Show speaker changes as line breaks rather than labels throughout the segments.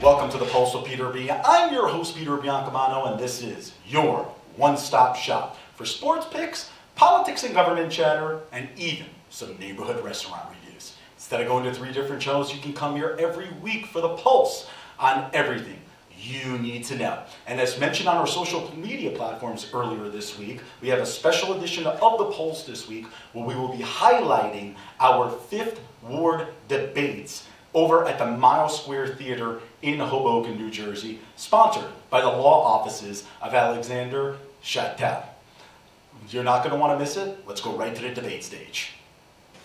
Welcome to the Pulse with Peter B. I'm your host, Peter Biancamano, and this is your one-stop shop for sports picks, politics and government chatter, and even some neighborhood restaurant reviews. Instead of going to 3 different shows, you can come here every week for the Pulse on everything you need to know. And as mentioned on our social media platforms earlier this week, we have a special edition of the Pulse this week where we will be highlighting our 5th Ward debates over at the Mile Square Theater in Hoboken, New Jersey, sponsored by the law offices of Alexander Chattel. You're not going to want to miss it. Let's go right to the debate stage.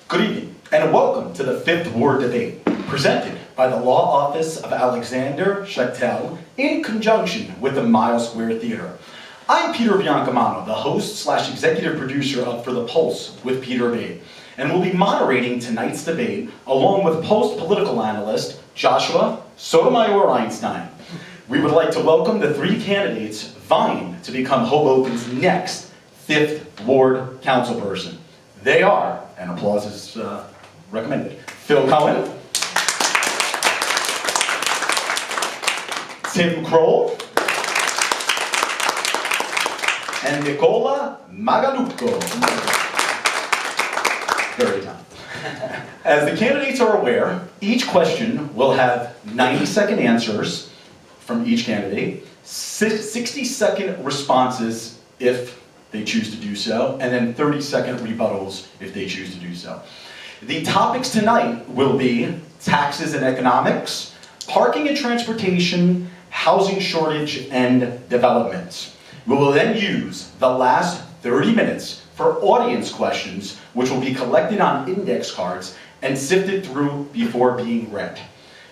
Good evening, and welcome to the 5th Ward debate, presented by the law office of Alexander Chattel in conjunction with the Mile Square Theater. I'm Peter Biancamano, the host/executive producer of For the Pulse with Peter B., and will be moderating tonight's debate along with post-political analyst Joshua Sotomayor Einstein. We would like to welcome the 3 candidates vying to become Hoboken's next 5th Ward councilperson. They are, and applause is recommended, Phil Cohen, Tim Kroll, and Nicola Magalucco. Very time. As the candidates are aware, each question will have 90-second answers from each candidate, 60-second responses if they choose to do so, and then 30-second rebuttals if they choose to do so. The topics tonight will be taxes and economics, parking and transportation, housing shortage, and development. We will then use the last 30 minutes for audience questions, which will be collected on index cards and sifted through before being read.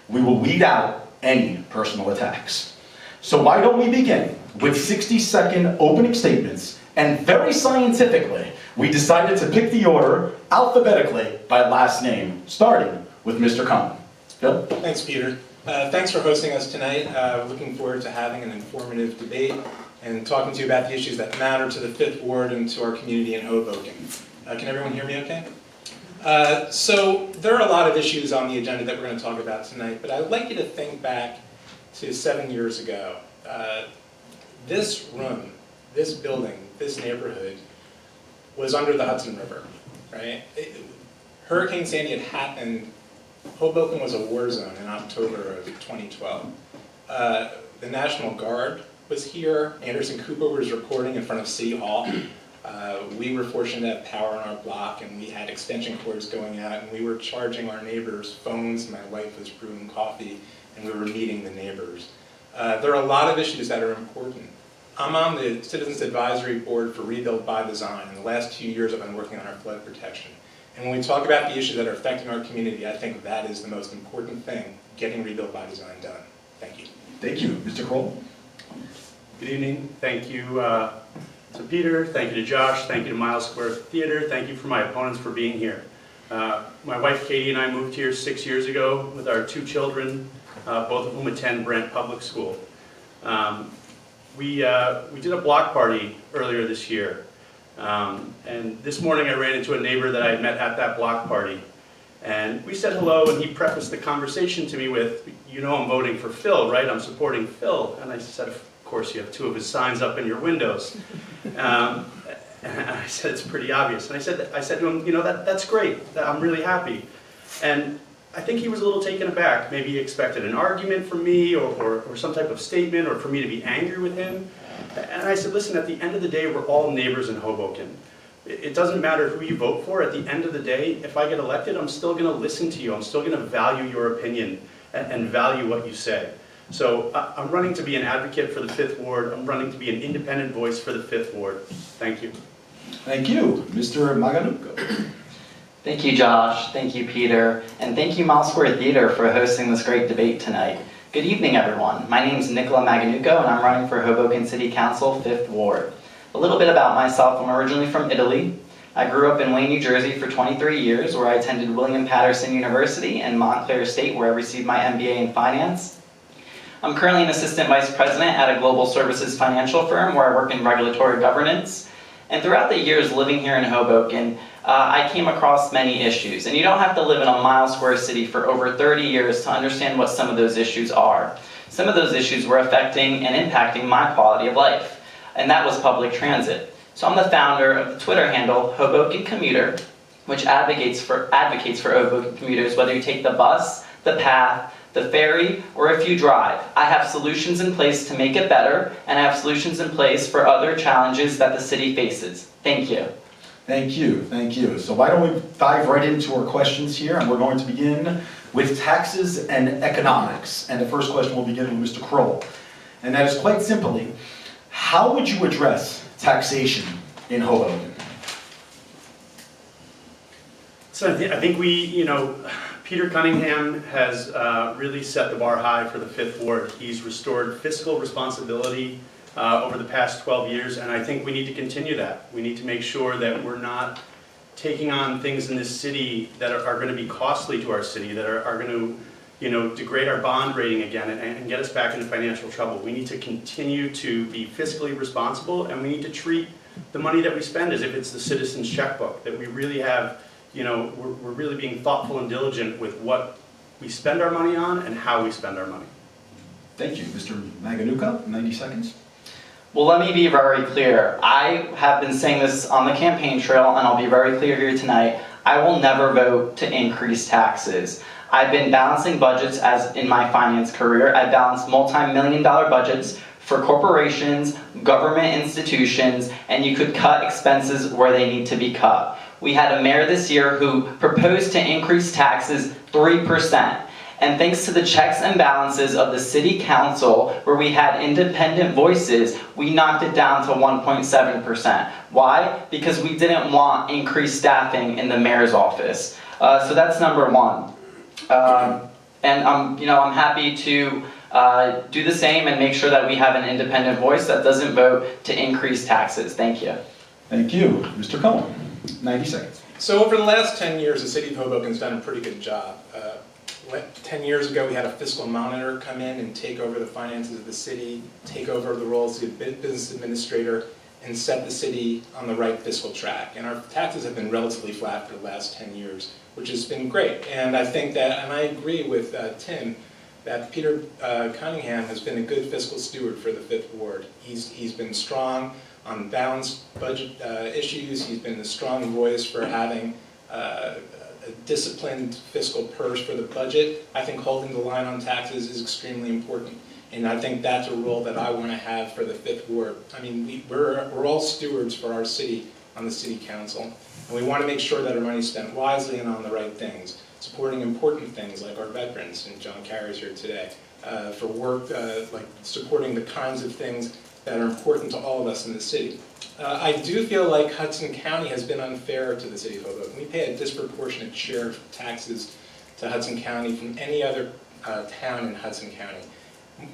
We will weed out any personal attacks. So why don't we begin with 60-second opening statements, and very scientifically, we decided to pick the order alphabetically by last name, starting with Mr. Cohen. Phil?
Thanks, Peter. Thanks for hosting us tonight. Looking forward to having an informative debate and talking to you about the issues that matter to the 5th Ward and to our community in Hoboken. Can everyone hear me okay? So there are a lot of issues on the agenda that we're going to talk about tonight, but I'd like you to think back to 7 years ago. This room, this building, this neighborhood was under the Hudson River, right? Hurricane Sandy had happened. Hoboken was a war zone in October of 2012. The National Guard was here. Anderson Cooper was reporting in front of City Hall. We were fortunate to have power on our block, and we had extension cords going out, and we were charging our neighbors' phones. My wife was brewing coffee, and we were meeting the neighbors. There are a lot of issues that are important. I'm on the Citizens Advisory Board for Rebuild by Design. In the last 2 years, I've been working on our flood protection. And when we talk about the issues that are affecting our community, I think that is the most important thing, getting Rebuild by Design done. Thank you.
Thank you. Mr. Kroll?
Good evening. Thank you to Peter. Thank you to Josh. Thank you to Mile Square Theater. Thank you for my opponents for being here. My wife Katie and I moved here 6 years ago with our 2 children, both of whom attend Brent Public School. We did a block party earlier this year. And this morning I ran into a neighbor that I had met at that block party. And we said hello, and he prefaced the conversation to me with, "You know I'm voting for Phil, right? I'm supporting Phil." And I said, "Of course, you have 2 of his signs up in your windows." And I said, "It's pretty obvious." And I said to him, "You know, that's great. I'm really happy." And I think he was a little taken aback. Maybe he expected an argument from me or some type of statement, or for me to be angry with him. And I said, "Listen, at the end of the day, we're all neighbors in Hoboken. It doesn't matter who you vote for. At the end of the day, if I get elected, I'm still going to listen to you. I'm still going to value your opinion and value what you say. So I'm running to be an advocate for the 5th Ward. I'm running to be an independent voice for the 5th Ward. Thank you."
Thank you. Mr. Magalucco?
Thank you, Josh. Thank you, Peter. And thank you, Mile Square Theater, for hosting this great debate tonight. Good evening, everyone. My name is Nicola Magalucco, and I'm running for Hoboken City Council, 5th Ward. A little bit about myself. I'm originally from Italy. I grew up in Wayne, New Jersey for 23 years, where I attended William Patterson University and Montclair State, where I received my MBA in finance. I'm currently an assistant vice president at a global services financial firm where I work in regulatory governance. And throughout the years living here in Hoboken, I came across many issues. And you don't have to live in a mile-square city for over 30 years to understand what some of those issues are. Some of those issues were affecting and impacting my quality of life, and that was public transit. So I'm the founder of the Twitter handle Hoboken Commuter, which advocates for Hoboken commuters, whether you take the bus, the path, the ferry, or if you drive. I have solutions in place to make it better, and I have solutions in place for other challenges that the city faces. Thank you.
Thank you, thank you. So why don't we dive right into our questions here, and we're going to begin with taxes and economics. And the first question will begin with Mr. Kroll. And that is quite simply, how would you address taxation in Hoboken?
So I think Peter Cunningham has really set the bar high for the Fifth Ward. He's restored fiscal responsibility over the past 12 years, and I think we need to continue that. We need to make sure that we're not taking on things in this city that are going to be costly to our city, that are going to degrade our bond rating again and get us back into financial trouble. We need to continue to be fiscally responsible, and we need to treat the money that we spend as if it's the citizen's checkbook, that we really have, we're really being thoughtful and diligent with what we spend our money on and how we spend our money.
Thank you. Mr. Maganuka, 90 seconds.
Well, let me be very clear. I have been saying this on the campaign trail, and I'll be very clear here tonight. I will never vote to increase taxes. I've been balancing budgets as in my finance career. I balanced multi-million-dollar budgets for corporations, government institutions, and you could cut expenses where they need to be cut. We had a mayor this year who proposed to increase taxes 3%. And thanks to the checks and balances of the city council, where we had independent voices, we knocked it down to 1.7%. Why? Because we didn't want increased staffing in the mayor's office. So that's number one. And I'm happy to do the same and make sure that we have an independent voice that doesn't vote to increase taxes. Thank you.
Thank you. Mr. Cohen, 90 seconds.
So over the last 10 years, the city of Hoboken's done a pretty good job. 10 years ago, we had a fiscal monitor come in and take over the finances of the city, take over the roles of the business administrator, and set the city on the right fiscal track. And our taxes have been relatively flat for the last 10 years, which has been great. And I think that, and I agree with Tim, that Peter Cunningham has been a good fiscal steward for the Fifth Ward. He's been strong on balanced budget issues. He's been a strong voice for having a disciplined fiscal purse for the budget. I think holding the line on taxes is extremely important. And I think that's a role that I want to have for the Fifth Ward. I mean, we're all stewards for our city on the city council. And we want to make sure that our money is spent wisely and on the right things, supporting important things like our veterans, and John Carey's here today, for work like supporting the kinds of things that are important to all of us in the city. I do feel like Hudson County has been unfair to the city of Hoboken. We pay a disproportionate share of taxes to Hudson County from any other town in Hudson County.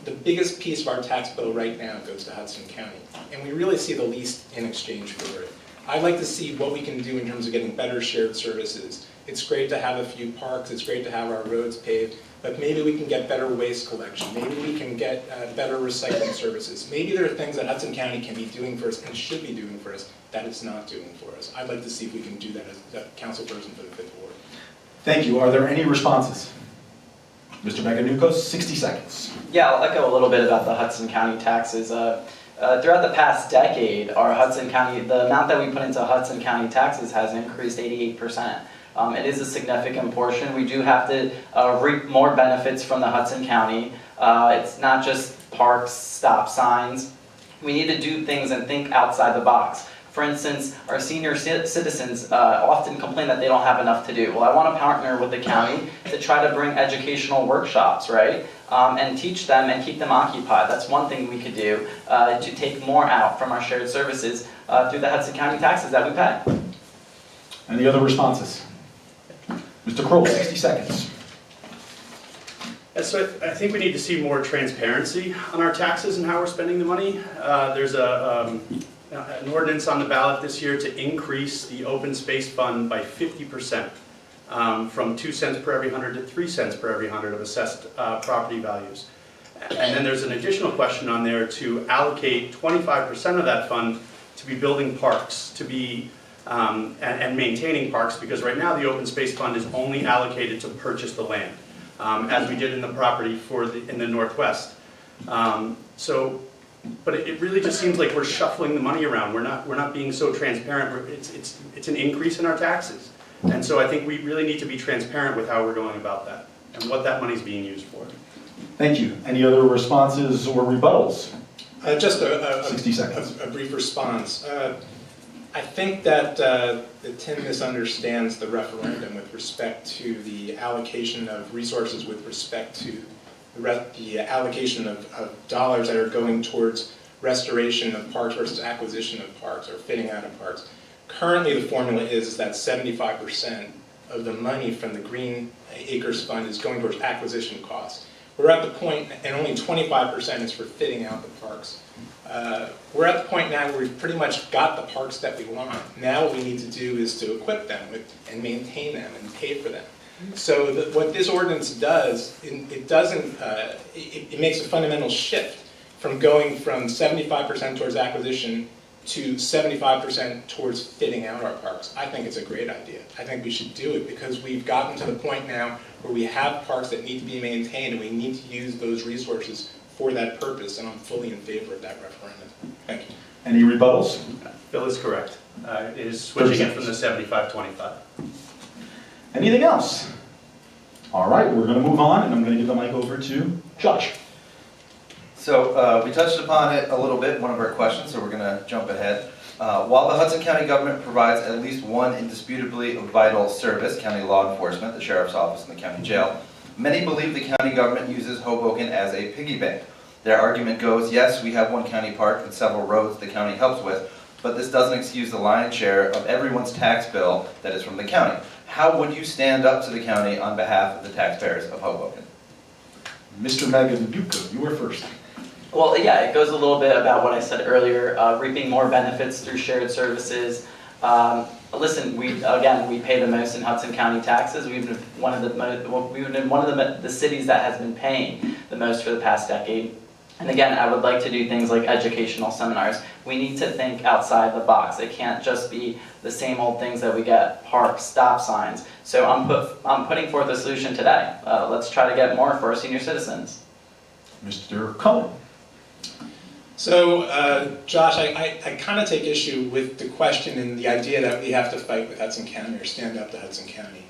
The biggest piece of our tax bill right now goes to Hudson County, and we really see the least in exchange for it. I'd like to see what we can do in terms of getting better shared services. It's great to have a few parks, it's great to have our roads paved, but maybe we can get better waste collection. Maybe we can get better recycling services. Maybe there are things that Hudson County can be doing for us and should be doing for us that it's not doing for us. I'd like to see if we can do that as a council person for the Fifth Ward.
Thank you. Are there any responses? Mr. Maganuka, 60 seconds.
Yeah, I'll echo a little bit about the Hudson County taxes. Throughout the past decade, our Hudson County, the amount that we put into Hudson County taxes has increased 88%. It is a significant portion. We do have to reap more benefits from the Hudson County. It's not just parks, stop signs. We need to do things and think outside the box. For instance, our senior citizens often complain that they don't have enough to do. Well, I want to partner with the county to try to bring educational workshops, right? And teach them and keep them occupied. That's one thing we could do to take more out from our shared services through the Hudson County taxes that we pay.
Any other responses? Mr. Kroll, 60 seconds.
So I think we need to see more transparency on our taxes and how we're spending the money. There's an ordinance on the ballot this year to increase the open space fund by 50%, from 2 cents per every 100 to 3 cents per every 100 of assessed property values. And then there's an additional question on there to allocate 25% of that fund to be building parks, to be and maintaining parks, because right now the open space fund is only allocated to purchase the land, as we did in the property in the Northwest. But it really just seems like we're shuffling the money around. We're not being so transparent. It's an increase in our taxes. And so I think we really need to be transparent with how we're going about that and what that money's being used for.
Thank you. Any other responses or rebuttals?
Just
60 seconds.
A brief response. I think that Tim misunderstands the referendum with respect to the allocation of resources, with respect to the allocation of dollars that are going towards restoration of parks versus acquisition of parks or fitting out of parks. Currently, the formula is that 75% of the money from the Green Acres Fund is going towards acquisition costs. We're at the point, and only 25% is for fitting out the parks. We're at the point now where we've pretty much got the parks that we want. Now what we need to do is to equip them and maintain them and pay for them. So what this ordinance does, it makes a fundamental shift from going from 75% towards acquisition to 75% towards fitting out our parks. I think it's a great idea. I think we should do it because we've gotten to the point now where we have parks that need to be maintained and we need to use those resources for that purpose, and I'm fully in favor of that referendum. Thank you.
Any rebuttals?
Phil is correct. It is switching it from the 75-25.
Anything else? All right, we're going to move on, and I'm going to give the mic over to Josh.
So we touched upon it a little bit in one of our questions, so we're going to jump ahead. While the Hudson County government provides at least one indisputably vital service, county law enforcement, the sheriff's office, and the county jail, many believe the county government uses Hoboken as a piggy bank. Their argument goes, yes, we have one county park and several roads the county helps with, but this doesn't excuse the lion's share of everyone's tax bill that is from the county. How would you stand up to the county on behalf of the taxpayers of Hoboken?
Mr. Maganuka, you were first.
Well, yeah, it goes a little bit about what I said earlier, reaping more benefits through shared services. Listen, we pay the most in Hudson County taxes. We've been one of the cities that has been paying the most for the past decade. And again, I would like to do things like educational seminars. We need to think outside the box. It can't just be the same old things that we get, parks, stop signs. So I'm putting forth a solution today. Let's try to get more for our senior citizens.
Mr. Cohen.
So, Josh, I kind of take issue with the question and the idea that we have to fight with Hudson County or stand up to Hudson County.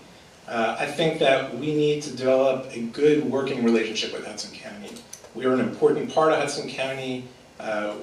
I think that we need to develop a good working relationship with Hudson County. We are an important part of Hudson County.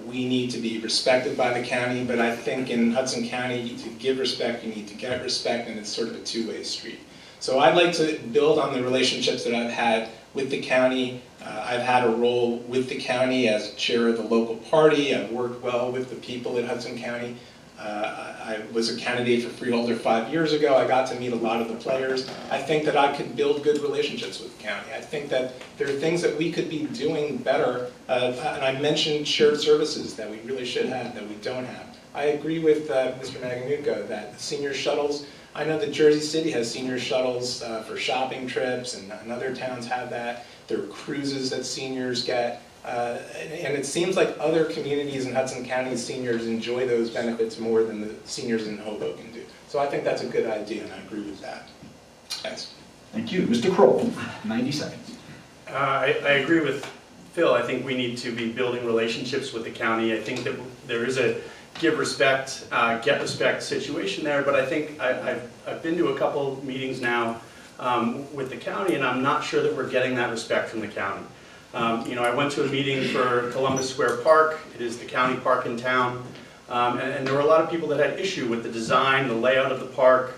We need to be respected by the county, but I think in Hudson County, to give respect, you need to get respect, and it's sort of a two-way street. So I'd like to build on the relationships that I've had with the county. I've had a role with the county as chair of the local party. I've worked well with the people in Hudson County. I was a candidate for Freeholder 5 years ago. I got to meet a lot of the players. I think that I could build good relationships with the county. I think that there are things that we could be doing better. And I mentioned shared services that we really should have, that we don't have. I agree with Mr. Maganuka that senior shuttles, I know that Jersey City has senior shuttles for shopping trips, and other towns have that. There are cruises that seniors get. And it seems like other communities in Hudson County seniors enjoy those benefits more than the seniors in Hoboken do. So I think that's a good idea, and I agree with that. Thanks.
Thank you. Mr. Kroll, 90 seconds.
I agree with Phil. I think we need to be building relationships with the county. I think that there is a give respect, get respect situation there, but I think I've been to a couple meetings now with the county, and I'm not sure that we're getting that respect from the county. I went to a meeting for Columbus Square Park. It is the county park in town, and there were a lot of people that had issue with the design, the layout of the park,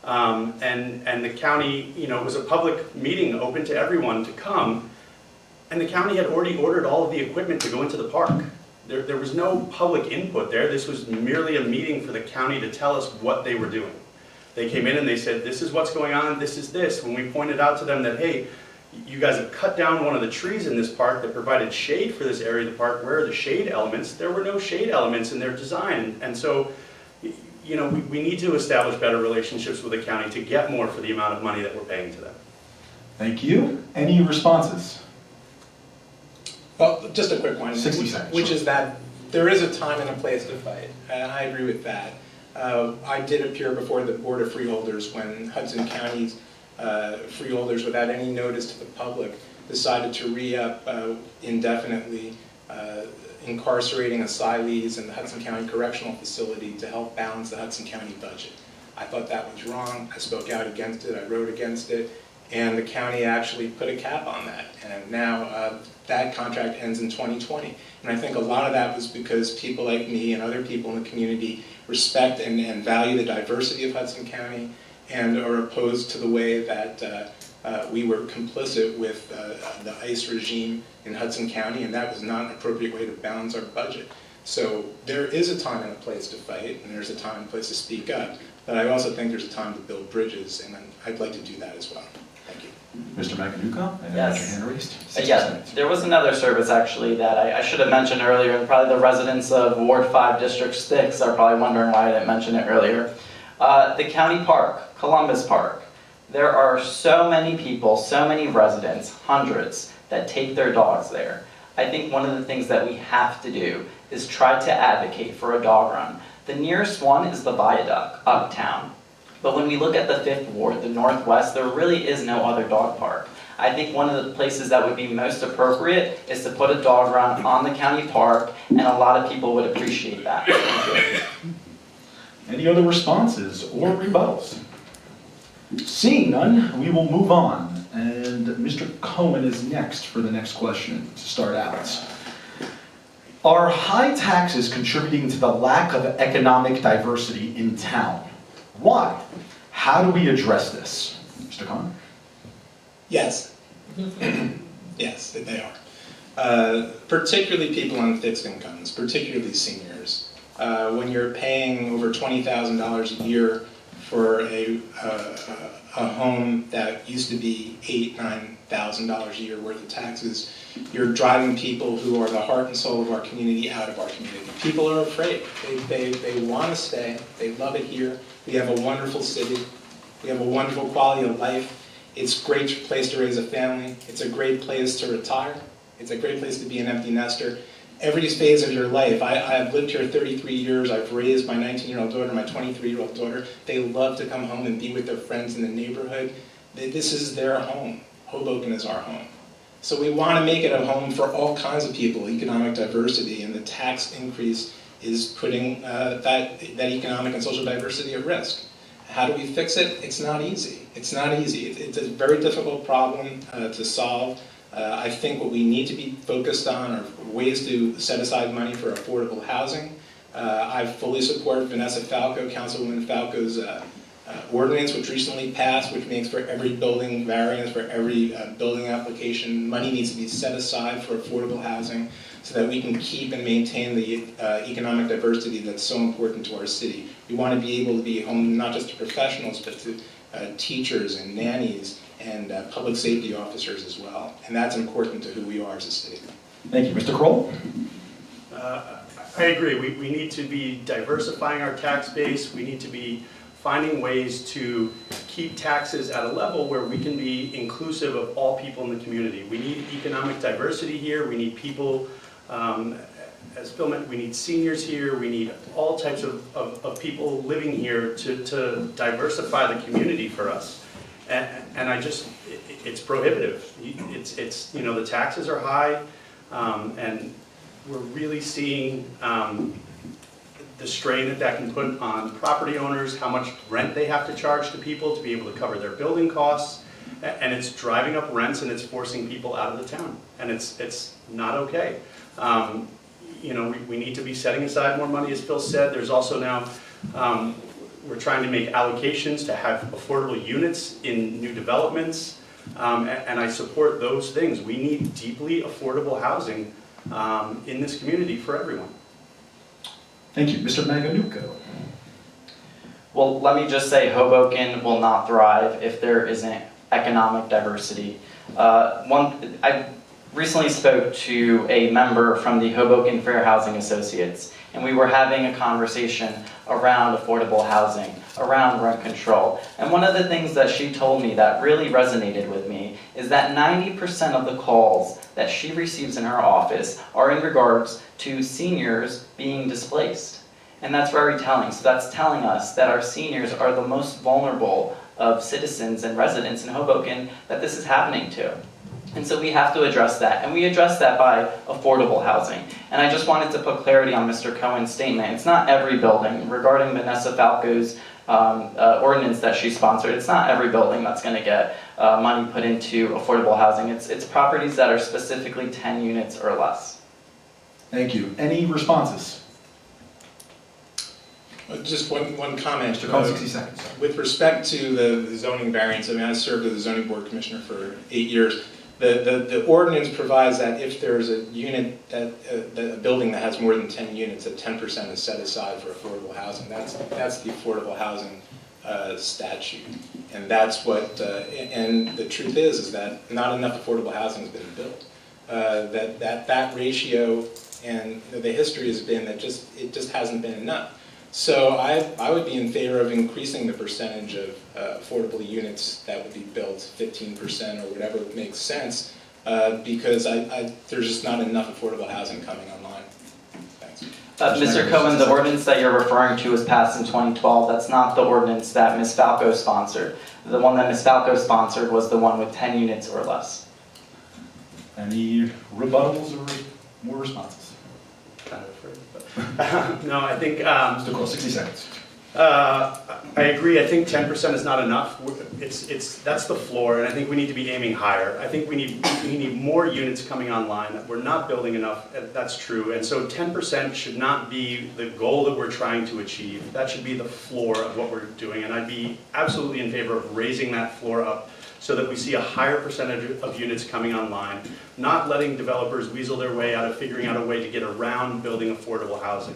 and the county, it was a public meeting open to everyone to come, and the county had already ordered all of the equipment to go into the park. There was no public input there. This was merely a meeting for the county to tell us what they were doing. They came in and they said, this is what's going on, this is this. When we pointed out to them that, hey, you guys have cut down one of the trees in this park that provided shade for this area of the park, where are the shade elements? There were no shade elements in their design. And so, we need to establish better relationships with the county to get more for the amount of money that we're paying to them.
Thank you. Any responses?
Well, just a quick one.
60 seconds.
Which is that there is a time and a place to fight, and I agree with that. I did appear before the Board of Freeholders when Hudson County's freeholders, without any notice to the public, decided to re-up indefinitely incarcerating asylees in the Hudson County Correctional Facility to help balance the Hudson County budget. I thought that was wrong. I spoke out against it. I wrote against it. And the county actually put a cap on that. And now that contract ends in 2020. And I think a lot of that was because people like me and other people in the community respect and value the diversity of Hudson County and are opposed to the way that we were complicit with the ICE regime in Hudson County, and that was not an appropriate way to balance our budget. So there is a time and a place to fight, and there's a time and a place to speak up, but I also think there's a time to build bridges, and I'd like to do that as well. Thank you.
Mr. Maganuka, I know
Yes.
your hand raised.
Yes, there was another service actually that I should have mentioned earlier, and probably the residents of Ward 5, District 6 are probably wondering why I didn't mention it earlier. The county park, Columbus Park. There are so many people, so many residents, hundreds, that take their dogs there. I think one of the things that we have to do is try to advocate for a dog run. The nearest one is the Viaduct uptown. But when we look at the 5th Ward, the Northwest, there really is no other dog park. I think one of the places that would be most appropriate is to put a dog run on the county park, and a lot of people would appreciate that. Thank you.
Any other responses or rebuttals? Seeing none, we will move on. And Mr. Cohen is next for the next question to start out. Are high taxes contributing to the lack of economic diversity in town? Why? How do we address this? Mr. Cohen?
Yes. Yes, they are. Particularly people on fixed incomes, particularly seniors. When you're paying over $20,000 a year for a home that used to be $8,000–9,000 a year worth of taxes, you're driving people who are the heart and soul of our community out of our community. People are afraid. They want to stay. They love it here. We have a wonderful city. We have a wonderful quality of life. It's a great place to raise a family. It's a great place to retire. It's a great place to be an empty nester. Every phase of your life. I've lived here 33 years. I've raised my 19-year-old daughter, my 23-year-old daughter. They love to come home and be with their friends in the neighborhood. This is their home. Hoboken is our home. So we want to make it a home for all kinds of people, economic diversity, and the tax increase is putting that economic and social diversity at risk. How do we fix it? It's not easy. It's not easy. It's a very difficult problem to solve. I think what we need to be focused on are ways to set aside money for affordable housing. I fully support Vanessa Falco, Councilwoman Falco's ordinance, which recently passed, which makes for every building variance, for every building application, money needs to be set aside for affordable housing so that we can keep and maintain the economic diversity that's so important to our city. We want to be able to be home not just to professionals, but to teachers and nannies and public safety officers as well. And that's important to who we are as a city.
Thank you. Mr. Kroll?
I agree. We need to be diversifying our tax base. We need to be finding ways to keep taxes at a level where we can be inclusive of all people in the community. We need economic diversity here. We need people, as Phil mentioned, we need seniors here. We need all types of people living here to diversify the community for us. And it's prohibitive. It's you know, the taxes are high, and we're really seeing the strain that can put on property owners, how much rent they have to charge to people to be able to cover their building costs, and it's driving up rents and it's forcing people out of the town, and it's not okay. You know, we need to be setting aside more money, as Phil said. There's also now, we're trying to make allocations to have affordable units in new developments, and I support those things. We need deeply affordable housing in this community for everyone.
Thank you. Mr. Maganuka?
Well, let me just say Hoboken will not thrive if there isn't economic diversity. I recently spoke to a member from the Hoboken Fair Housing Associates, and we were having a conversation around affordable housing, around rent control. And one of the things that she told me that really resonated with me is that 90% of the calls that she receives in her office are in regards to seniors being displaced. And that's very telling. So that's telling us that our seniors are the most vulnerable of citizens and residents in Hoboken that this is happening to. And so we have to address that. And we address that by affordable housing. And I just wanted to put clarity on Mr. Cohen's statement. It's not every building. Regarding Vanessa Falco's ordinance that she sponsored, it's not every building that's going to get money put into affordable housing. It's properties that are specifically 10 units or less.
Thank you. Any responses?
Just one comment.
Mr. Cohen, 60 seconds.
With respect to the zoning variance, I mean, I served as a zoning board commissioner for 8 years. The ordinance provides that if there's a unit, a building that has more than 10 units, that 10% is set aside for affordable housing. That's the affordable housing statute. And that's what, and the truth is that not enough affordable housing has been built. That ratio and the history has been that it just hasn't been enough. So I would be in favor of increasing the percentage of affordable units that would be built, 15% or whatever makes sense, because there's just not enough affordable housing coming online. Thanks.
Mr. Cohen, the ordinance that you're referring to was passed in 2012. That's not the ordinance that Ms. Falco sponsored. The one that Ms. Falco sponsored was the one with 10 units or less.
Any rebuttals or more responses?
No, I think
Mr. Cole, 60 seconds.
I agree. I think 10% is not enough. That's the floor, and I think we need to be aiming higher. I think we need more units coming online. We're not building enough. That's true, and so 10% should not be the goal that we're trying to achieve. That should be the floor of what we're doing, and I'd be absolutely in favor of raising that floor up so that we see a higher percentage of units coming online, not letting developers weasel their way out of figuring out a way to get around building affordable housing.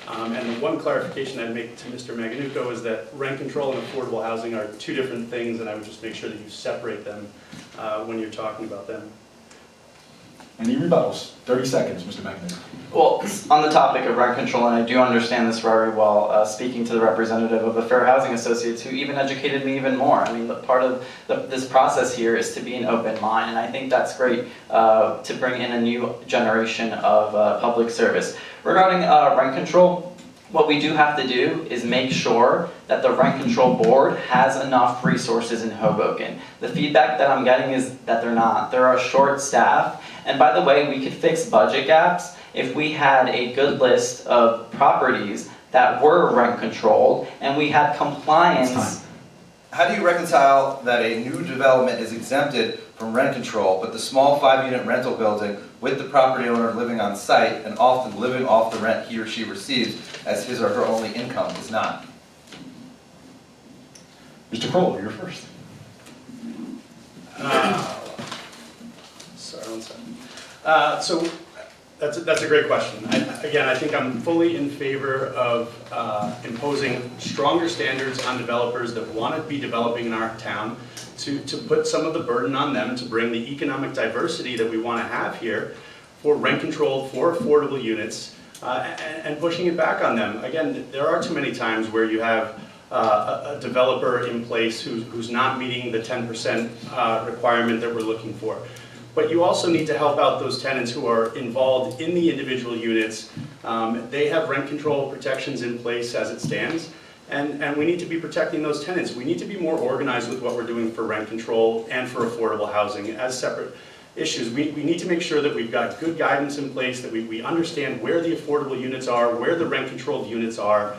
And the one clarification I'd make to Mr. Maganuco is that rent control and affordable housing are two different things, and I would just make sure that you separate them when you're talking about them.
Any rebuttals? 30 seconds, Mr. McNamara.
Well, on the topic of rent control, and I do understand this very well, speaking to the representative of the Fair Housing Associates, who even educated me even more. I mean, the part of this process here is to be an open mind, and I think that's great to bring in a new generation of public service. Regarding rent control, what we do have to do is make sure that the Rent Control Board has enough resources in Hoboken. The feedback that I'm getting is that they're not. They're a short staff. And by the way, we could fix budget gaps if we had a good list of properties that were rent controlled and we had compliance.
How do you reconcile that a new development is exempted from rent control, but the small 5-unit rental building with the property owner living on site and often living off the rent he or she receives as his or her only income is not?
Mr. Kroll, you're first.
Sorry, one second. So that's a great question. I think I'm fully in favor of imposing stronger standards on developers that want to be developing in our town, to put some of the burden on them to bring the economic diversity that we want to have here for rent control, for affordable units, and pushing it back on them. Again, there are too many times where you have a developer in place who's not meeting the 10% requirement that we're looking for. But you also need to help out those tenants who are involved in the individual units. They have rent control protections in place as it stands, and we need to be protecting those tenants. We need to be more organized with what we're doing for rent control and for affordable housing as separate issues. We need to make sure that we've got good guidance in place, that we understand where the affordable units are, where the rent controlled units are,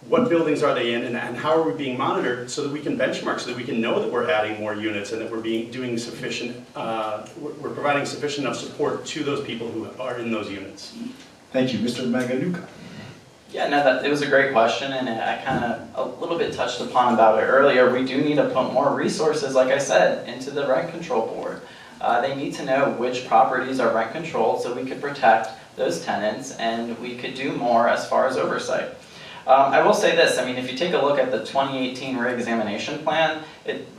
what buildings are they in, and how are we being monitored so that we can benchmark, so that we can know that we're adding more units and that we're doing sufficient, we're providing sufficient enough support to those people who are in those units.
Thank you. Mr. Maganuka.
Yeah, no, it was a great question, and I kind of a little bit touched upon about it earlier. We do need to put more resources, like I said, into the rent control board. They need to know which properties are rent controlled so we could protect those tenants and we could do more as far as oversight. I will say this, I mean, if you take a look at the 2018 reexamination plan,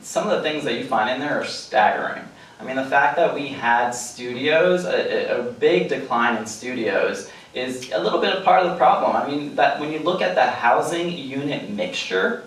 some of the things that you find in there are staggering. I mean, the fact that we had studios, a big decline in studios, is a little bit of part of the problem. I mean, that when you look at the housing unit mixture,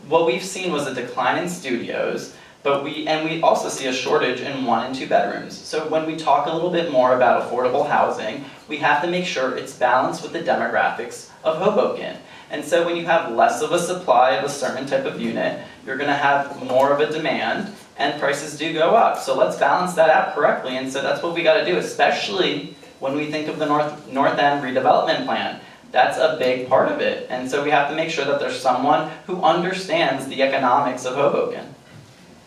what we've seen was a decline in studios, But we also see a shortage in 1 and 2 bedrooms. So when we talk a little bit more about affordable housing, we have to make sure it's balanced with the demographics of Hoboken. And so when you have less of a supply of a certain type of unit, you're going to have more of a demand, and prices do go up. So let's balance that out correctly, and so that's what we got to do, especially when we think of the North End redevelopment plan. That's a big part of it, and so we have to make sure that there's someone who understands the economics of Hoboken.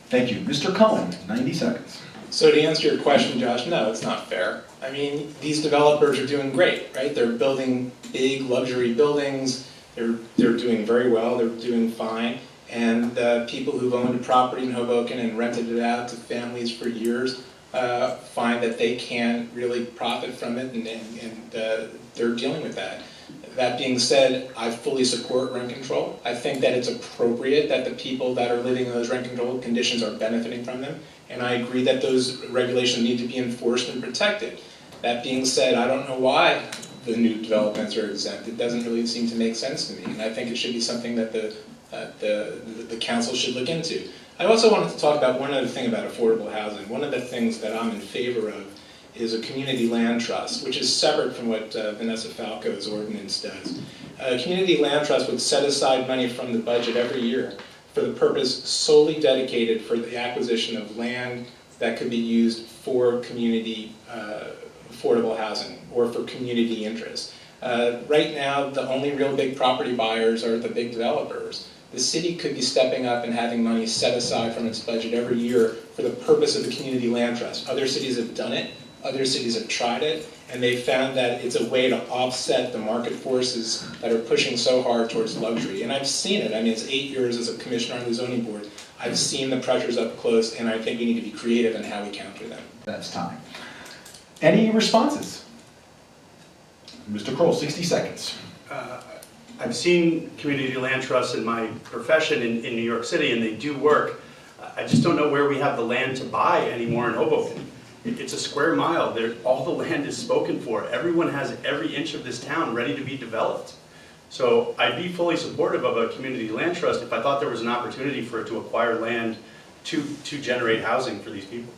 Thank you. Mr. Cohen, 90 seconds.
So to answer your question, Josh, no, it's not fair. I mean, these developers are doing great, right? They're building big luxury buildings. They're doing very well. They're doing fine. And people who've owned a property in Hoboken and rented it out to families for years find that they can't really profit from it, and they're dealing with that. That being said, I fully support rent control. I think that it's appropriate that the people that are living in those rent control conditions are benefiting from them, and I agree that those regulations need to be enforced and protected. That being said, I don't know why the new developments are exempt. It doesn't really seem to make sense to me, and I think it should be something that the council should look into. I also wanted to talk about one other thing about affordable housing. One of the things that I'm in favor of is a community land trust, which is separate from what Vanessa Falco's ordinance does. A community land trust would set aside money from the budget every year for the purpose solely dedicated for the acquisition of land that could be used for community affordable housing or for community interest. Right now, the only real big property buyers are the big developers. The city could be stepping up and having money set aside from its budget every year for the purpose of the community land trust. Other cities have done it, other cities have tried it, and they found that it's a way to offset the market forces that are pushing so hard towards luxury. And I've seen it. I mean, it's 8 years as a commissioner on the zoning board. I've seen the pressures up close, and I think we need to be creative in how we counter them.
That's time. Any responses? Mr. Kroll, 60 seconds.
I've seen community land trusts in my profession in New York City, and they do work. I just don't know where we have the land to buy anymore in Hoboken. It's a square mile. All the land is spoken for. Everyone has every inch of this town ready to be developed. So I'd be fully supportive of a community land trust if I thought there was an opportunity for it to acquire land to generate housing for these people.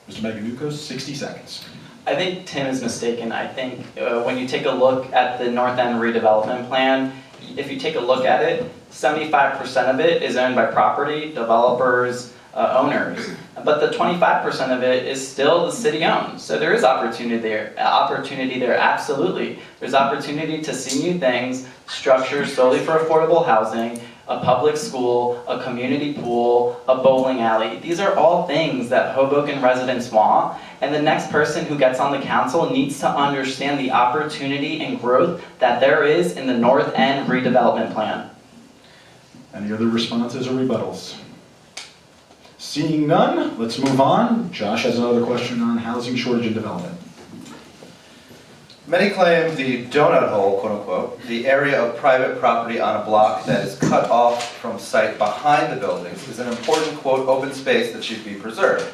Mr. Maganukas, 60 seconds.
I think Tim is mistaken. I think when you take a look at the North End redevelopment plan, if you take a look at it, 75% of it is owned by property, developers, owners. But the 25% of it is still the city owned. So there is opportunity there, absolutely. There's opportunity to see new things, structures solely for affordable housing, a public school, a community pool, a bowling alley. These are all things that Hoboken residents want, and the next person who gets on the council needs to understand the opportunity and growth that there is in the North End redevelopment plan.
Any other responses or rebuttals? Seeing none, let's move on. Josh has another question on housing shortage and development.
Many claim the donut hole, quote unquote, the area of private property on a block that is cut off from sight behind the buildings, is an important, quote, open space that should be preserved.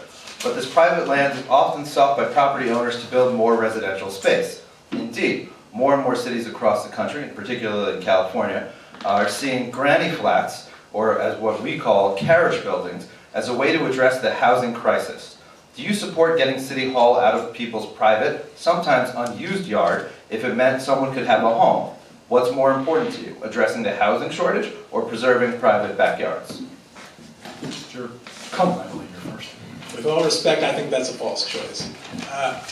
But this private land is often sought by property owners to build more residential space. Indeed, more and more cities across the country, and particularly in California, are seeing granny flats, or as what we call carriage buildings, as a way to address the housing crisis. Do you support getting City Hall out of people's private, sometimes unused yard, if it meant someone could have a home? What's more important to you, addressing the housing shortage or preserving private backyards?
Mr. Cohen, I believe you're first.
With all respect, I think that's a false choice.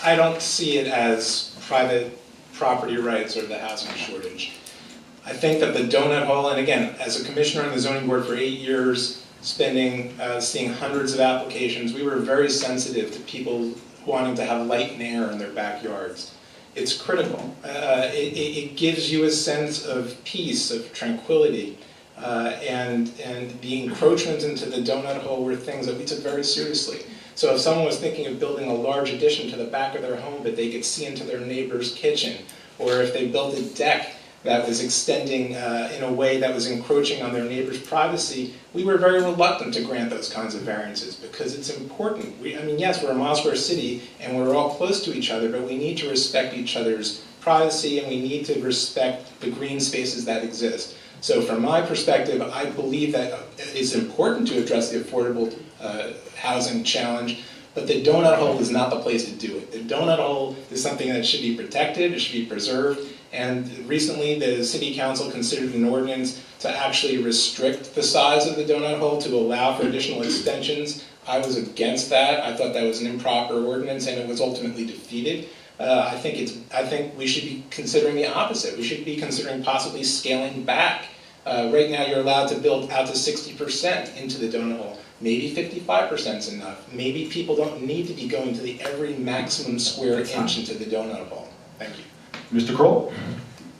I don't see it as private property rights or the housing shortage. I think that the donut hole, and again, as a commissioner on the zoning board for 8 years, seeing hundreds of applications, we were very sensitive to people wanting to have light and air in their backyards. It's critical. It gives you a sense of peace, of tranquility, and the encroachment into the donut hole were things that we took very seriously. So if someone was thinking of building a large addition to the back of their home but they could see into their neighbor's kitchen, or if they built a deck that was extending in a way that was encroaching on their neighbor's privacy, we were very reluctant to grant those kinds of variances because it's important. I mean, yes, we're a mile-square city and we're all close to each other, but we need to respect each other's privacy and we need to respect the green spaces that exist. So from my perspective, I believe that it's important to address the affordable housing challenge, but the donut hole is not the place to do it. The donut hole is something that should be protected, it should be preserved, and recently the City Council considered an ordinance to actually restrict the size of the donut hole to allow for additional extensions. I was against that. I thought that was an improper ordinance, and it was ultimately defeated. I think we should be considering the opposite. We should be considering possibly scaling back. Right now, you're allowed to build out to 60% into the donut hole. Maybe 55% is enough. Maybe people don't need to be going to the every maximum square inch into the donut hole. Thank you.
Mr. Kroll?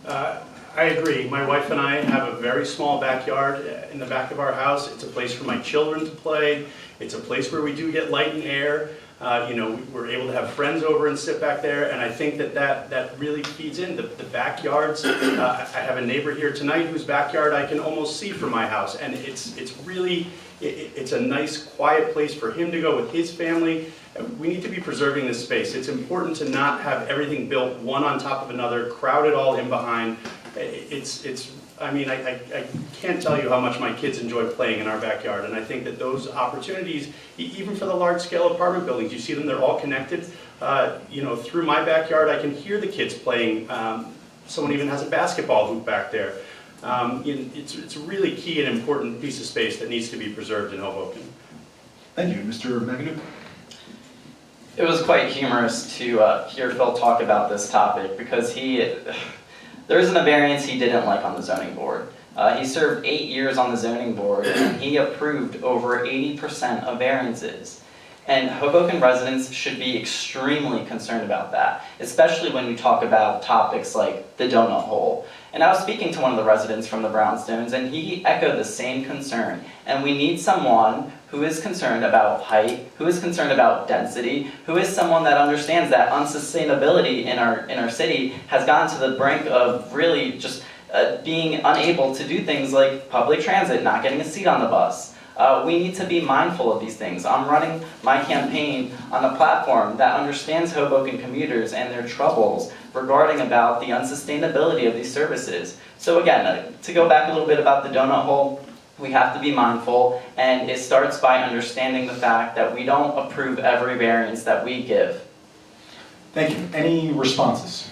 I agree. My wife and I have a very small backyard in the back of our house. It's a place for my children to play. It's a place where we do get light and air. We're able to have friends over and sit back there, and I think that really feeds in the backyards. I have a neighbor here tonight whose backyard I can almost see from my house, and it's really a nice, quiet place for him to go with his family. We need to be preserving this space. It's important to not have everything built one on top of another, crowded all in behind. I can't tell you how much my kids enjoy playing in our backyard, and I think that those opportunities, even for the large-scale apartment buildings, you see them, they're all connected. Through my backyard, I can hear the kids playing. Someone even has a basketball hoop back there. It's a really key and important piece of space that needs to be preserved in Hoboken.
Thank you. Mr. Maganu?
It was quite humorous to hear Phil talk about this topic because there isn't a variance he didn't like on the zoning board. He served 8 years on the zoning board and he approved over 80% of variances. And Hoboken residents should be extremely concerned about that, especially when we talk about topics like the donut hole. And I was speaking to one of the residents from the Brownstones and he echoed the same concern. And we need someone who is concerned about height, who is concerned about density, who is someone that understands that unsustainability in our city has gotten to the brink of really just being unable to do things like public transit, not getting a seat on the bus. We need to be mindful of these things. I'm running my campaign on a platform that understands Hoboken commuters and their troubles regarding about the unsustainability of these services. So again, to go back a little bit about the donut hole, we have to be mindful, and it starts by understanding the fact that we don't approve every variance that we give.
Thank you. Any responses?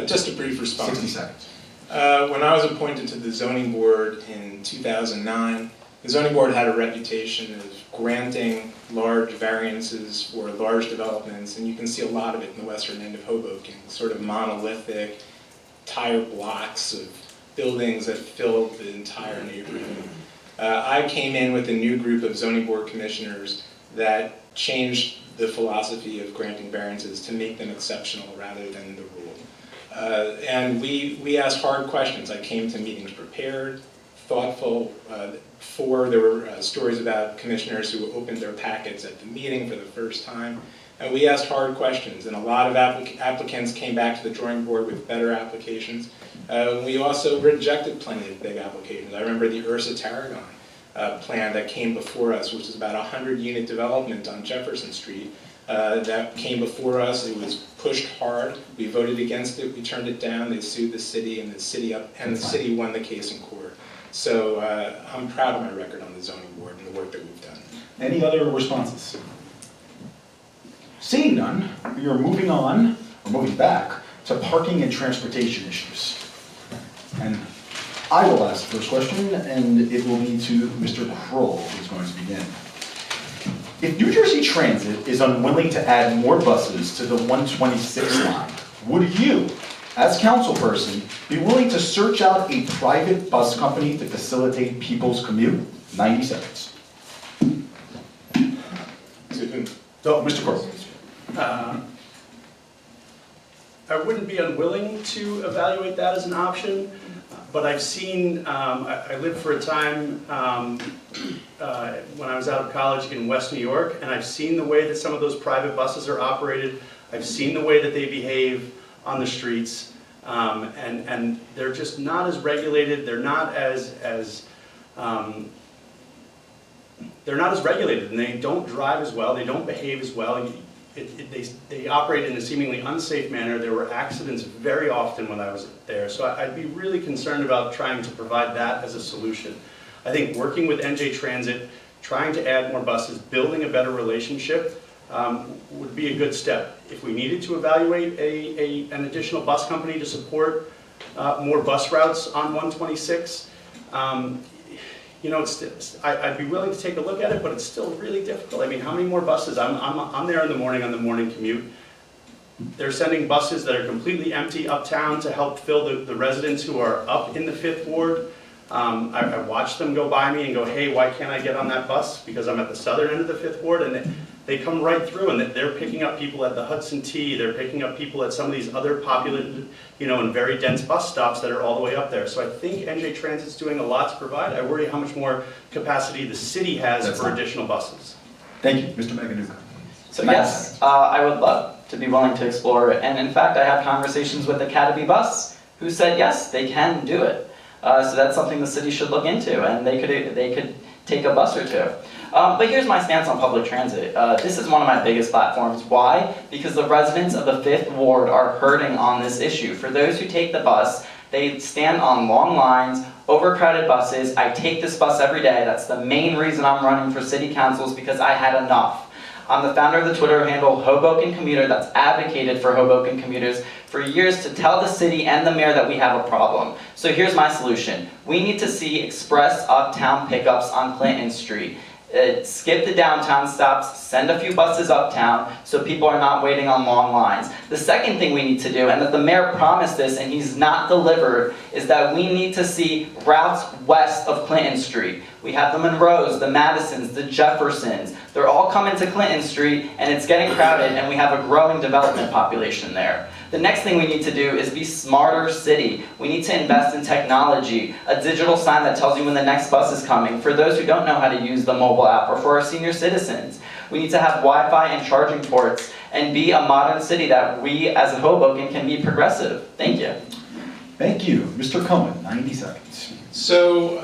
Just a brief response.
60 seconds.
When I was appointed to the zoning board in 2009, the zoning board had a reputation of granting large variances for large developments, and you can see a lot of it in the western end of Hoboken, sort of monolithic tire blocks of buildings that filled the entire neighborhood. I came in with a new group of zoning board commissioners that changed the philosophy of granting variances to make them exceptional rather than the rule. And we asked hard questions. I came to meetings prepared, thoughtful. There were stories about commissioners who opened their packets at the meeting for the first time. And we asked hard questions, and a lot of applicants came back to the drawing board with better applications. We also rejected plenty of big applications. I remember the Ursa Tarragon plan that came before us, which is about a 100-unit development on Jefferson Street. That came before us. It was pushed hard. We voted against it. We turned it down. They sued the city, and the city won the case in court. So I'm proud of my record on the zoning board and the work that we've done.
Any other responses? Seeing none, we are moving back to parking and transportation issues. And I will ask the first question, and it will be to Mr. Kroll, who's going to begin. If New Jersey Transit is unwilling to add more buses to the 126 line, would you, as councilperson, be willing to search out a private bus company to facilitate people's commute? 90 seconds. So, Mr. Kroll.
I wouldn't be unwilling to evaluate that as an option, but I've seen, I lived for a time when I was out of college in West New York, and I've seen the way that some of those private buses are operated. I've seen the way that they behave on the streets, and they're just not as regulated. They're not as regulated, and they don't drive as well. They don't behave as well. they operate in a seemingly unsafe manner. There were accidents very often when I was there, so I'd be really concerned about trying to provide that as a solution. I think working with NJ Transit, trying to add more buses, building a better relationship would be a good step. If we needed to evaluate an additional bus company to support more bus routes on 126, you know, I'd be willing to take a look at it, but it's still really difficult. I mean, how many more buses? I'm there in the morning on the morning commute. They're sending buses that are completely empty uptown to help fill the residents who are up in the 5th Ward. I watch them go by me and go, hey, why can't I get on that bus? Because I'm at the southern end of the 5th Ward, and they come right through, and they're picking up people at the Hudson T, they're picking up people at some of these other populated, you know, and very dense bus stops that are all the way up there. So I think NJ Transit's doing a lot to provide. I worry how much more capacity the city has for additional buses.
Thank you. Mr. Maganuka.
So yes, I would love to be willing to explore it. And in fact, I had conversations with Academy Bus who said, yes, they can do it. So that's something the city should look into, and they could take a bus or two. But here's my stance on public transit. This is one of my biggest platforms. Why? Because the residents of the 5th Ward are hurting on this issue. For those who take the bus, they stand on long lines, overcrowded buses. I take this bus every day. That's the main reason I'm running for city council, is because I had enough. I'm the founder of the Twitter handle Hoboken Commuter that's advocated for Hoboken commuters for years to tell the city and the mayor that we have a problem. So here's my solution. We need to see express uptown pickups on Clinton Street. Skip the downtown stops, send a few buses uptown so people are not waiting on long lines. The second thing we need to do, and that the mayor promised this and he's not delivered, is that we need to see routes west of Clinton Street. We have the Monroes, the Madisons, the Jeffersons. They're all coming to Clinton Street, and it's getting crowded, and we have a growing development population there. The next thing we need to do is be smarter city. We need to invest in technology, a digital sign that tells you when the next bus is coming, for those who don't know how to use the mobile app, or for our senior citizens. We need to have Wi-Fi and charging ports, and be a modern city that we as a Hoboken can be progressive. Thank you.
Thank you. Mr. Cohen, 90 seconds.
So,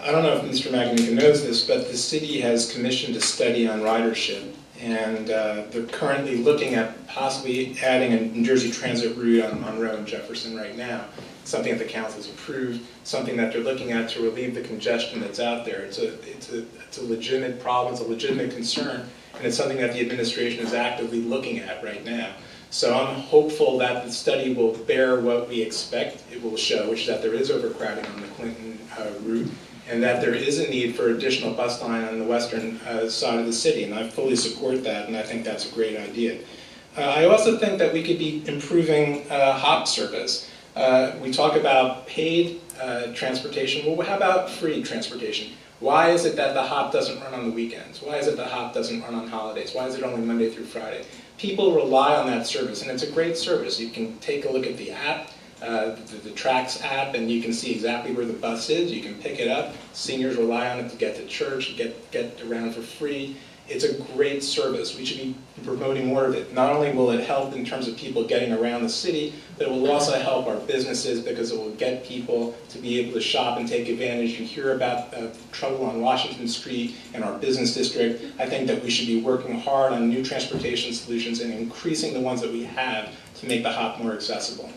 I don't know if Mr. Maganuka knows this, but the city has commissioned a study on ridership, and they're currently looking at possibly adding a New Jersey Transit route on Monroe and Jefferson right now. Something that the council's approved, something that they're looking at to relieve the congestion that's out there. It's a legitimate problem, it's a legitimate concern, and it's something that the administration is actively looking at right now. So I'm hopeful that the study will bear what we expect it will show, which is that there is overcrowding on the Clinton route, and that there is a need for additional bus line on the western side of the city, and I fully support that, and I think that's a great idea. I also think that we could be improving HOP service. We talk about paid transportation. Well, how about free transportation? Why is it that the HOP doesn't run on the weekends? Why is it the HOP doesn't run on holidays? Why is it only Monday through Friday? People rely on that service, and it's a great service. You can take a look at the app, the Trax app, and you can see exactly where the bus is. You can pick it up. Seniors rely on it to get to church, get around for free. It's a great service. We should be promoting more of it. Not only will it help in terms of people getting around the city, but it will also help our businesses because it will get people to be able to shop and take advantage. You hear about trouble on Washington Street and our business district. I think that we should be working hard on new transportation solutions and increasing the ones that we have to make the HOP more accessible.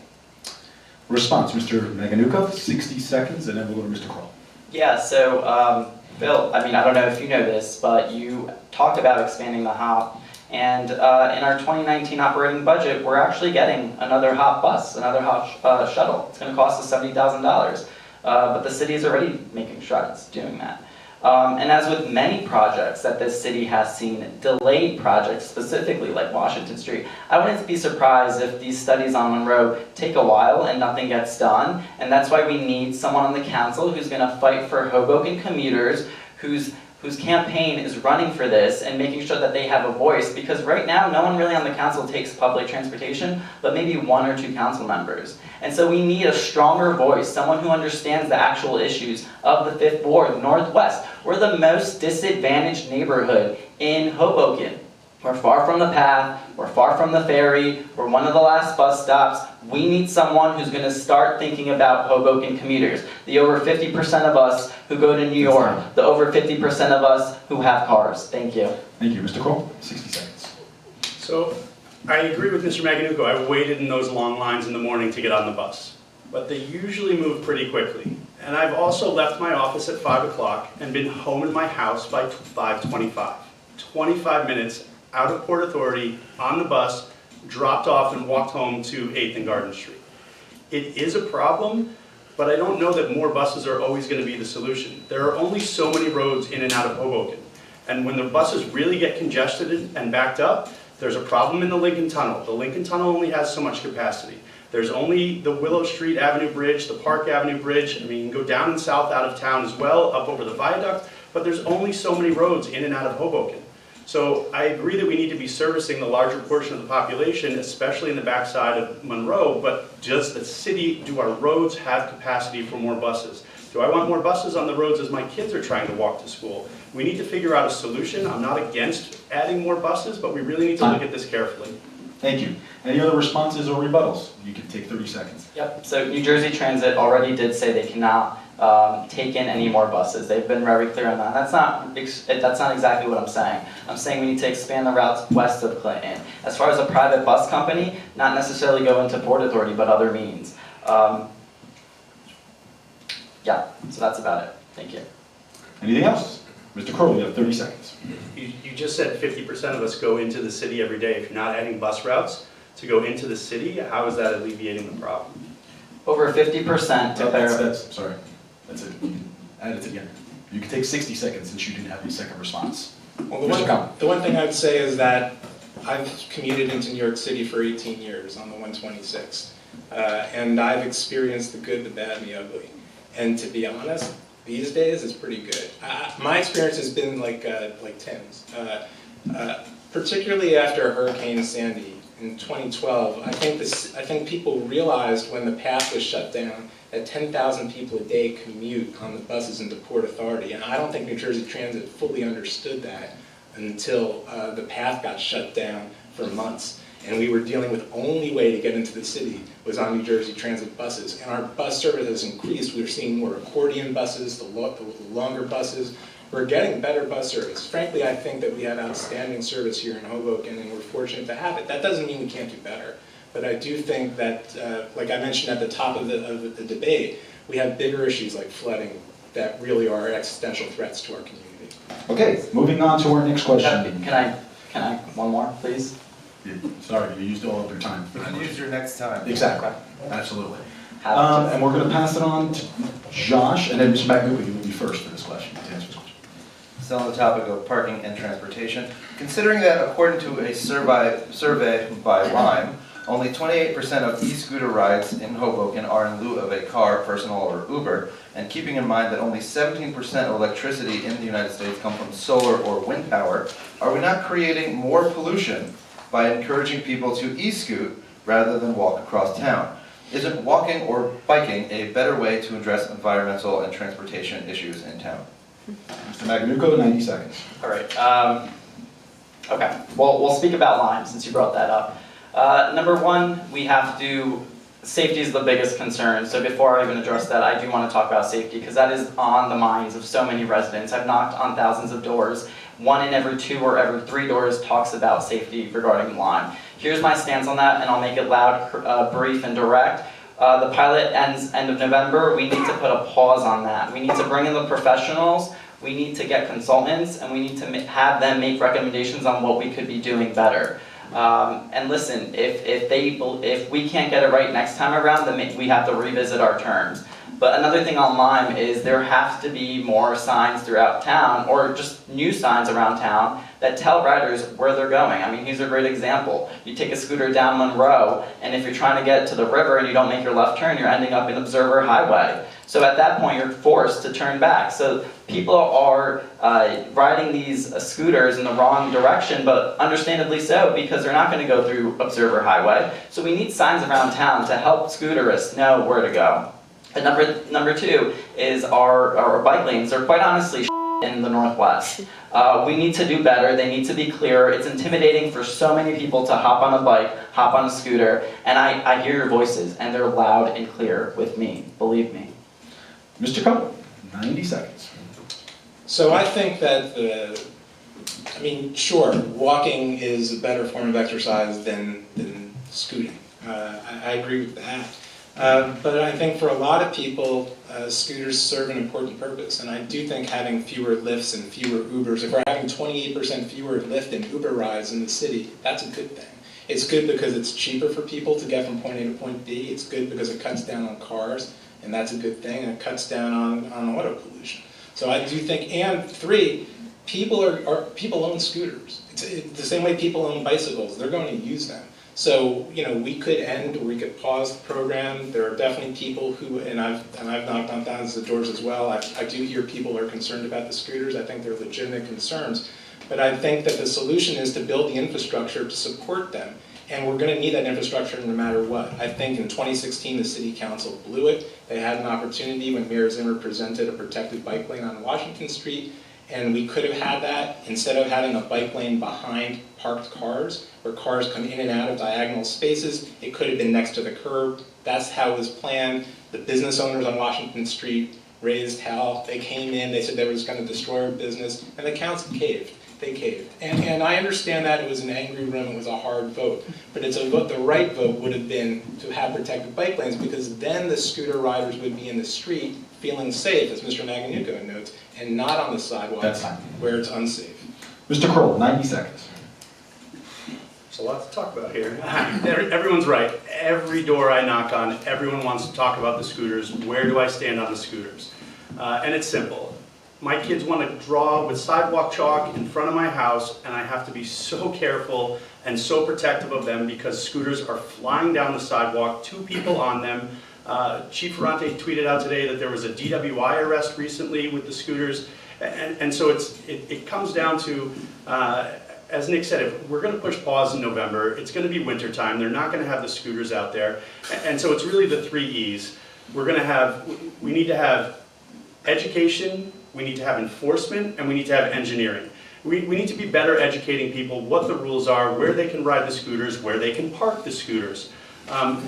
Response, Mr. Maganuka, 60 seconds, and then we'll go to Mr. Kroll.
Yeah, so Bill, I mean, I don't know if you know this, but you talked about expanding the HOP, and in our 2019 operating budget, we're actually getting another HOP bus, another HOP shuttle. It's going to cost us $70,000, but the city is already making strides doing that. And as with many projects that this city has seen, delayed projects, specifically like Washington Street, I wouldn't be surprised if these studies on Monroe take a while and nothing gets done. And that's why we need someone on the council who's going to fight for Hoboken commuters, whose campaign is running for this and making sure that they have a voice, because right now no one really on the council takes public transportation, but maybe 1 or 2 council members. And so we need a stronger voice, someone who understands the actual issues of the 5th Ward, Northwest. We're the most disadvantaged neighborhood in Hoboken. We're far from the path, we're far from the ferry, we're one of the last bus stops. We need someone who's going to start thinking about Hoboken commuters. The over 50% of us who go to New York, the over 50% of us who have cars. Thank you.
Thank you. Mr. Kroll, 60 seconds.
So I agree with Mr. Maganuco. I've waited in those long lines in the morning to get on the bus, but they usually move pretty quickly. And I've also left my office at 5 o'clock and been home in my house by 5:25. 25 minutes out of Port Authority, on the bus, dropped off and walked home to 8th and Garden Street. It is a problem, but I don't know that more buses are always going to be the solution. There are only so many roads in and out of Hoboken. And when the buses really get congested and backed up, there's a problem in the Lincoln Tunnel. The Lincoln Tunnel only has so much capacity. There's only the Willow Street Avenue Bridge, the Park Avenue Bridge. I mean, you can go down and south out of town as well, up over the viaduct, but there's only so many roads in and out of Hoboken. So I agree that we need to be servicing the larger portion of the population, especially in the backside of Monroe, but does the city, do our roads have capacity for more buses? Do I want more buses on the roads as my kids are trying to walk to school? We need to figure out a solution. I'm not against adding more buses, but we really need to look at this carefully.
Thank you. Any other responses or rebuttals? You can take 30 seconds.
Yep, so New Jersey Transit already did say they cannot take in any more buses. They've been very clear on that. That's not exactly what I'm saying. I'm saying we need to expand the routes west of Clinton. As far as a private bus company, not necessarily go into Port Authority, but other means. Yeah, so that's about it. Thank you.
Anything else? Mr. Crowley, you have 30 seconds.
You just said 50% of us go into the city every day. If you're not adding bus routes to go into the city, how is that alleviating the problem?
Over 50% of their...
Sorry. That's it. You can add it again. You can take 60 seconds since you didn't have the second response.
Well, the one thing I'd say is that I've commuted into New York City for 18 years on the 126th, and I've experienced the good, the bad, and the ugly. And to be honest, these days it's pretty good. My experience has been like Tim's, particularly after Hurricane Sandy in 2012. I think people realized when the path was shut down that 10,000 people a day commute on the buses into Port Authority, and I don't think New Jersey Transit fully understood that until the path got shut down for months. And we were dealing with the only way to get into the city was on New Jersey Transit buses. And our bus service has increased. We're seeing more accordion buses, the longer buses. We're getting better bus service. Frankly, I think that we have outstanding service here in Hoboken, and we're fortunate to have it. That doesn't mean we can't do better. But I do think that, like I mentioned at the top of the debate, we have bigger issues like flooding that really are existential threats to our community.
Okay, moving on to our next question.
Can I, one more, please?
Sorry, you used all of your time.
You can use your next time.
Exactly, absolutely.
Have to.
And we're going to pass it on to Josh, and then Mr. Magnuka, you will be first for this question, to answer this question.
Still on the topic of parking and transportation, considering that according to a survey by Lime, only 28% of e-scooter rides in Hoboken are in lieu of a car, personal, or Uber, and keeping in mind that only 17% of electricity in the United States come from solar or wind power, are we not creating more pollution by encouraging people to e-scoot rather than walk across town? Isn't walking or biking a better way to address environmental and transportation issues in town?
Mr. Magnuka, 90 seconds.
All right. Okay. Well, we'll speak about Lyme since you brought that up. Number one, we have to. Safety is the biggest concern. So before I even address that, I do want to talk about safety because that is on the minds of so many residents. I've knocked on thousands of doors. 1 in every 2 or every 3 doors talks about safety regarding Lyme. Here's my stance on that, and I'll make it loud, brief, and direct. The pilot ends end of November. We need to put a pause on that. We need to bring in the professionals. We need to get consultants, and we need to have them make recommendations on what we could be doing better. And listen, if we can't get it right next time around, then we have to revisit our terms. But another thing on Lyme is there has to be more signs throughout town, or just new signs around town, that tell riders where they're going. I mean, here's a great example. You take a scooter down Monroe, and if you're trying to get to the river and you don't make your left turn, you're ending up in Observer Highway. So at that point, you're forced to turn back. So people are riding these scooters in the wrong direction, but understandably so, because they're not going to go through Observer Highway. So we need signs around town to help scooterists know where to go. And number 2 is our bike lanes. They're quite honestly in the Northwest. We need to do better. They need to be clearer. It's intimidating for so many people to hop on a bike, hop on a scooter, and I hear your voices, and they're loud and clear with me, believe me.
Mr. Cutler, 90 seconds.
So I think that mean, sure, walking is a better form of exercise than scooting. I agree with that. But I think for a lot of people, scooters serve an important purpose. And I do think having fewer Lyfts and fewer Ubers, if we're having 28% fewer Lyft and Uber rides in the city, that's a good thing. It's good because it's cheaper for people to get from point A to point B. It's good because it cuts down on cars, and that's a good thing, and it cuts down on auto pollution. So I do think, and three, people own scooters. It's the same way people own bicycles. They're going to use them. So, you know, we could end or we could pause the program. There are definitely people who, and I've knocked on thousands of doors as well. I do hear people are concerned about the scooters. I think they're legitimate concerns. But I think that the solution is to build the infrastructure to support them. And we're going to need that infrastructure no matter what. I think in 2016, the City Council blew it. They had an opportunity when Mayor Zimmer presented a protected bike lane on Washington Street. And we could have had that instead of having a bike lane behind parked cars, where cars come in and out of diagonal spaces. It could have been next to the curb. That's how it was planned. The business owners on Washington Street raised hell. They came in, they said they were just going to destroy our business, and the council caved. They caved. And I understand that it was an angry room, it was a hard vote, but it's a vote. The right vote would have been to have protected bike lanes, because then the scooter riders would be in the street feeling safe, as Mr. Maganuco notes, and not on the sidewalks where it's unsafe.
Mr. Kroll, 90 seconds.
There's a lot to talk about here. Everyone's right. Every door I knock on, everyone wants to talk about the scooters. Where do I stand on the scooters? And it's simple. My kids want to draw with sidewalk chalk in front of my house, and I have to be so careful and so protective of them because scooters are flying down the sidewalk, 2 people on them. Chief Ferrante tweeted out today that there was a DWI arrest recently with the scooters, and so it comes down to, as Nick said, if we're going to push pause in November, it's going to be winter time. They're not going to have the scooters out there, and so it's really the 3 E's. We need to have education, we need to have enforcement, and we need to have engineering. We need to be better educating people what the rules are, where they can ride the scooters, where they can park the scooters.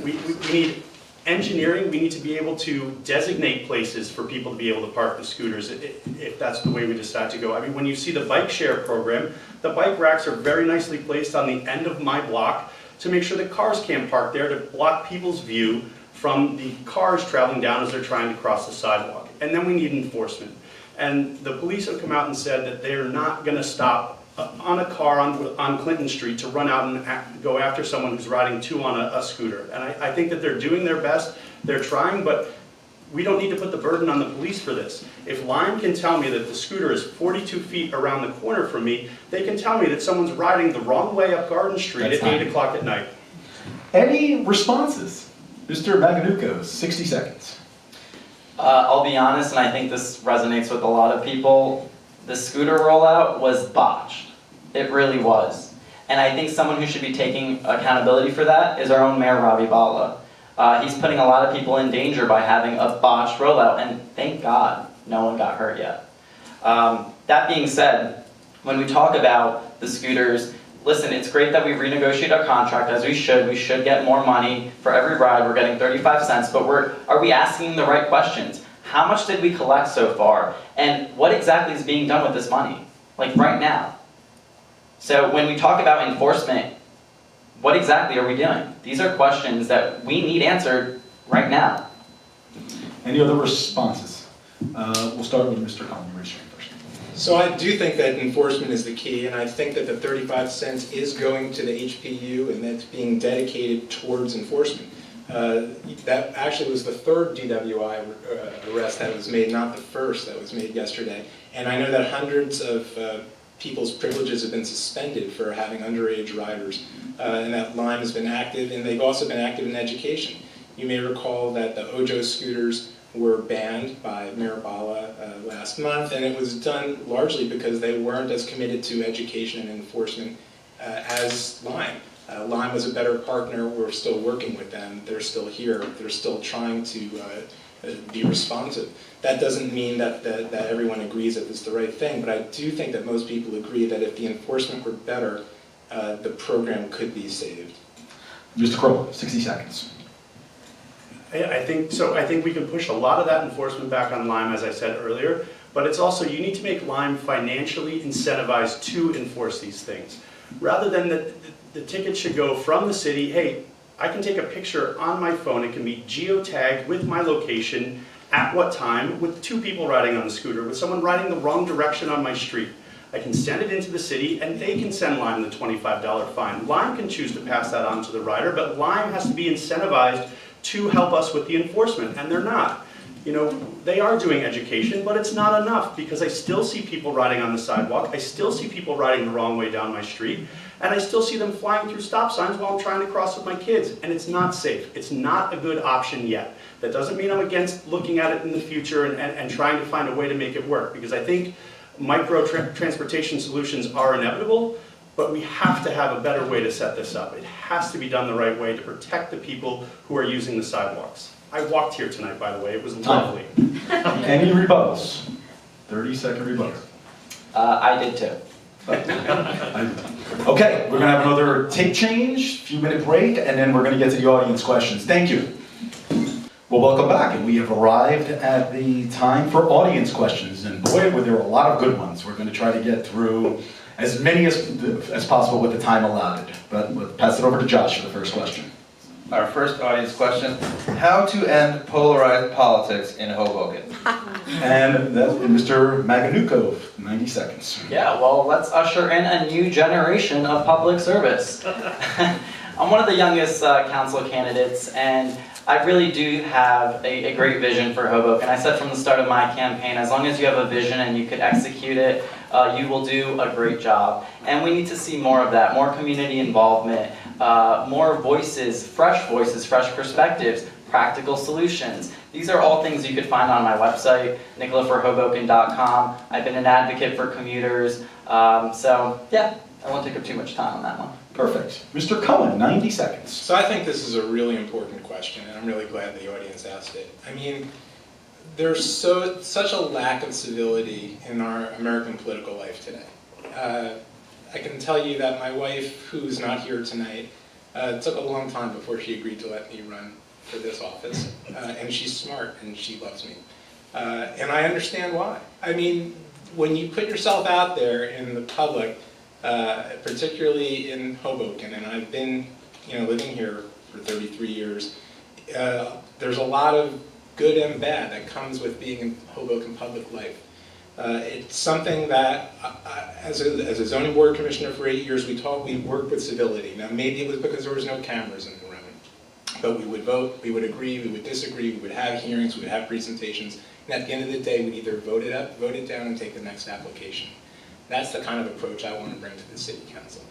We need engineering. We need to be able to designate places for people to be able to park the scooters if that's the way we decide to go. I mean, when you see the bike share program, the bike racks are very nicely placed on the end of my block to make sure that cars can't park there, to block people's view from the cars traveling down as they're trying to cross the sidewalk. And then we need enforcement. And the police have come out and said that they're not going to stop on a car on Clinton Street to run out and go after someone who's riding 2 on a scooter. And I think that they're doing their best, they're trying, but we don't need to put the burden on the police for this. If Lime can tell me that the scooter is 42 feet around the corner from me, they can tell me that someone's riding the wrong way up Garden Street at 8 o'clock at night.
Any responses? Mr. Maganuco, 60 seconds.
I'll be honest, and I think this resonates with a lot of people. The scooter rollout was botched. It really was. And I think someone who should be taking accountability for that is our own Mayor, Ravi Bala. He's putting a lot of people in danger by having a botched rollout, and thank God no one got hurt yet. That being said, when we talk about the scooters, listen, it's great that we renegotiate our contract, as we should. We should get more money for every ride. We're getting 35 cents, but are we asking the right questions? How much did we collect so far? And what exactly is being done with this money? Like right now. So when we talk about enforcement, what exactly are we doing? These are questions that we need answered right now.
Any other responses? We'll start with Mr. Conley. Raise your hand first.
So I do think that enforcement is the key, and I think that the 35 cents is going to the HPU, and that's being dedicated towards enforcement. That actually was the 3rd DWI arrest that was made, not the 1st that was made yesterday. And I know that hundreds of people's privileges have been suspended for having underage riders, and that Lime has been active, and they've also been active in education. You may recall that the Ojo scooters were banned by Mayor Bala last month, and it was done largely because they weren't as committed to education and enforcement as Lime. Lime was a better partner. We're still working with them. They're still here. They're still trying to be responsive. That doesn't mean that everyone agrees that it's the right thing, but I do think that most people agree that if the enforcement were better, the program could be saved.
Mr. Kroll, 60 seconds.
I think we can push a lot of that enforcement back on Lime, as I said earlier. but it's also you need to make Lime financially incentivized to enforce these things. Rather than the ticket should go from the city, hey, I can take a picture on my phone, it can be geotagged with my location, at what time, with 2 people riding on the scooter, with someone riding the wrong direction on my street. I can send it into the city and they can send Lime the $25 fine. Lime can choose to pass that on to the rider, but Lime has to be incentivized to help us with the enforcement, and they're not. You know, they are doing education, but it's not enough because I still see people riding on the sidewalk, I still see people riding the wrong way down my street, and I still see them flying through stop signs while I'm trying to cross with my kids, and it's not safe. It's not a good option yet. That doesn't mean I'm against looking at it in the future and trying to find a way to make it work, because I think transportation solutions are inevitable, but we have to have a better way to set this up. It has to be done the right way to protect the people who are using the sidewalks. I walked here tonight, by the way. It was lovely.
Any rebuttals? 30-second rebuttal.
I did too.
Okay, we're going to have another tape change, few-minute break, and then we're going to get to the audience questions. Thank you. Well, welcome back, and we have arrived at the time for audience questions, and boy, were there a lot of good ones. We're going to try to get through as many as possible with the time allotted, but we'll pass it over to Josh for the first question.
Our first audience question, how to end polarized politics in Hoboken?
And that's Mr. Maganuko, 90 seconds.
Yeah, well, let's usher in a new generation of public service. I'm one of the youngest council candidates, and I really do have a great vision for Hoboken. I said from the start of my campaign, as long as you have a vision and you could execute it, you will do a great job. And we need to see more of that, more community involvement, more voices, fresh perspectives, practical solutions. These are all things you could find on my website, nicolaforhoboken.com. I've been an advocate for commuters, so yeah, I won't take up too much time on that one.
Perfect. Mr. Cohen, 90 seconds.
So I think this is a really important question, and I'm really glad the audience asked it. I mean, there's such a lack of civility in our American political life today. I can tell you that my wife, who's not here tonight, took a long time before she agreed to let me run for this office, and she's smart and she loves me. And I understand why. I mean, when you put yourself out there in the public, particularly in Hoboken, and I've been, living here for 33 years. There's a lot of good and bad that comes with being in Hoboken public life. It's something that, as a zoning board commissioner for 8 years, we worked with civility. Now, maybe it was because there was no cameras in the room, but we would vote, we would agree, we would disagree, we would have hearings, we would have presentations, and at the end of the day, we'd either vote it up, vote it down, and take the next application. That's the kind of approach I want to bring to the city council.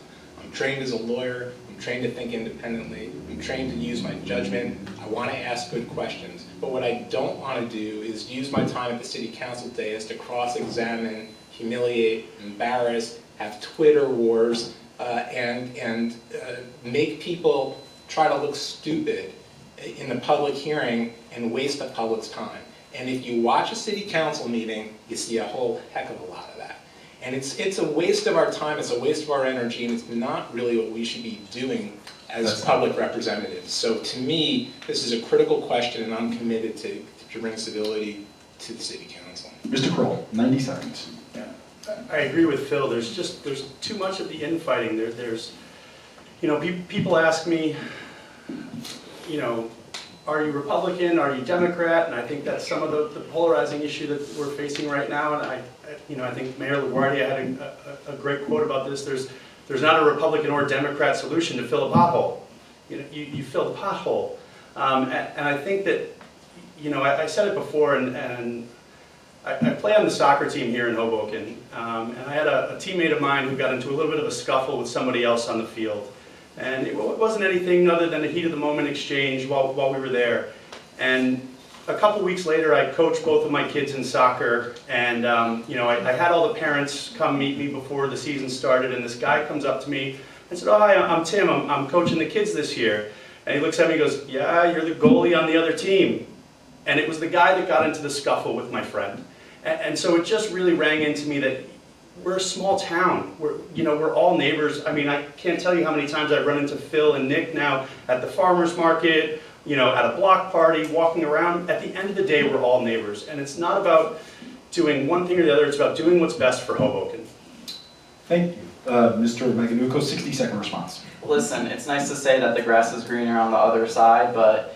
I'm trained as a lawyer, I'm trained to think independently, I'm trained to use my judgment, I want to ask good questions. But what I don't want to do is use my time at the city council dais to cross-examine, humiliate, embarrass, have Twitter wars, and make people try to look stupid in the public hearing and waste the public's time. And if you watch a city council meeting, you see a whole heck of a lot of that. And it's a waste of our time, it's a waste of our energy, and it's not really what we should be doing as public representatives. So to me, this is a critical question, and I'm committed to bring civility to the city council.
Mr. Kroll, 90 seconds.
Yeah, I agree with Phil. There's too much of the infighting. There's people ask me, are you Republican? Are you Democrat? And I think that's some of the polarizing issue that we're facing right now. And I think Mayor LaGuardia had a great quote about this. There's not a Republican or Democrat solution to fill a pothole. You fill the pothole. And I think that, I said it before, and I play on the soccer team here in Hoboken. And I had a teammate of mine who got into a little bit of a scuffle with somebody else on the field. And it wasn't anything other than a heat of the moment exchange while we were there. And a couple weeks later, I coached both of my kids in soccer, and I had all the parents come meet me before the season started, and this guy comes up to me and said, "Oh, hi, I'm Tim, I'm coaching the kids this year." And he looks at me and goes, "Yeah, you're the goalie on the other team." And it was the guy that got into the scuffle with my friend. And so it just really rang into me that we're a small town. We're all neighbors. I mean, I can't tell you how many times I've run into Phil and Nick now at the farmer's market, at a block party, walking around. At the end of the day, we're all neighbors. And it's not about doing one thing or the other. It's about doing what's best for Hoboken.
Thank you. Mr. Maganuco, 60-second response.
Listen, it's nice to say that the grass is greener on the other side, but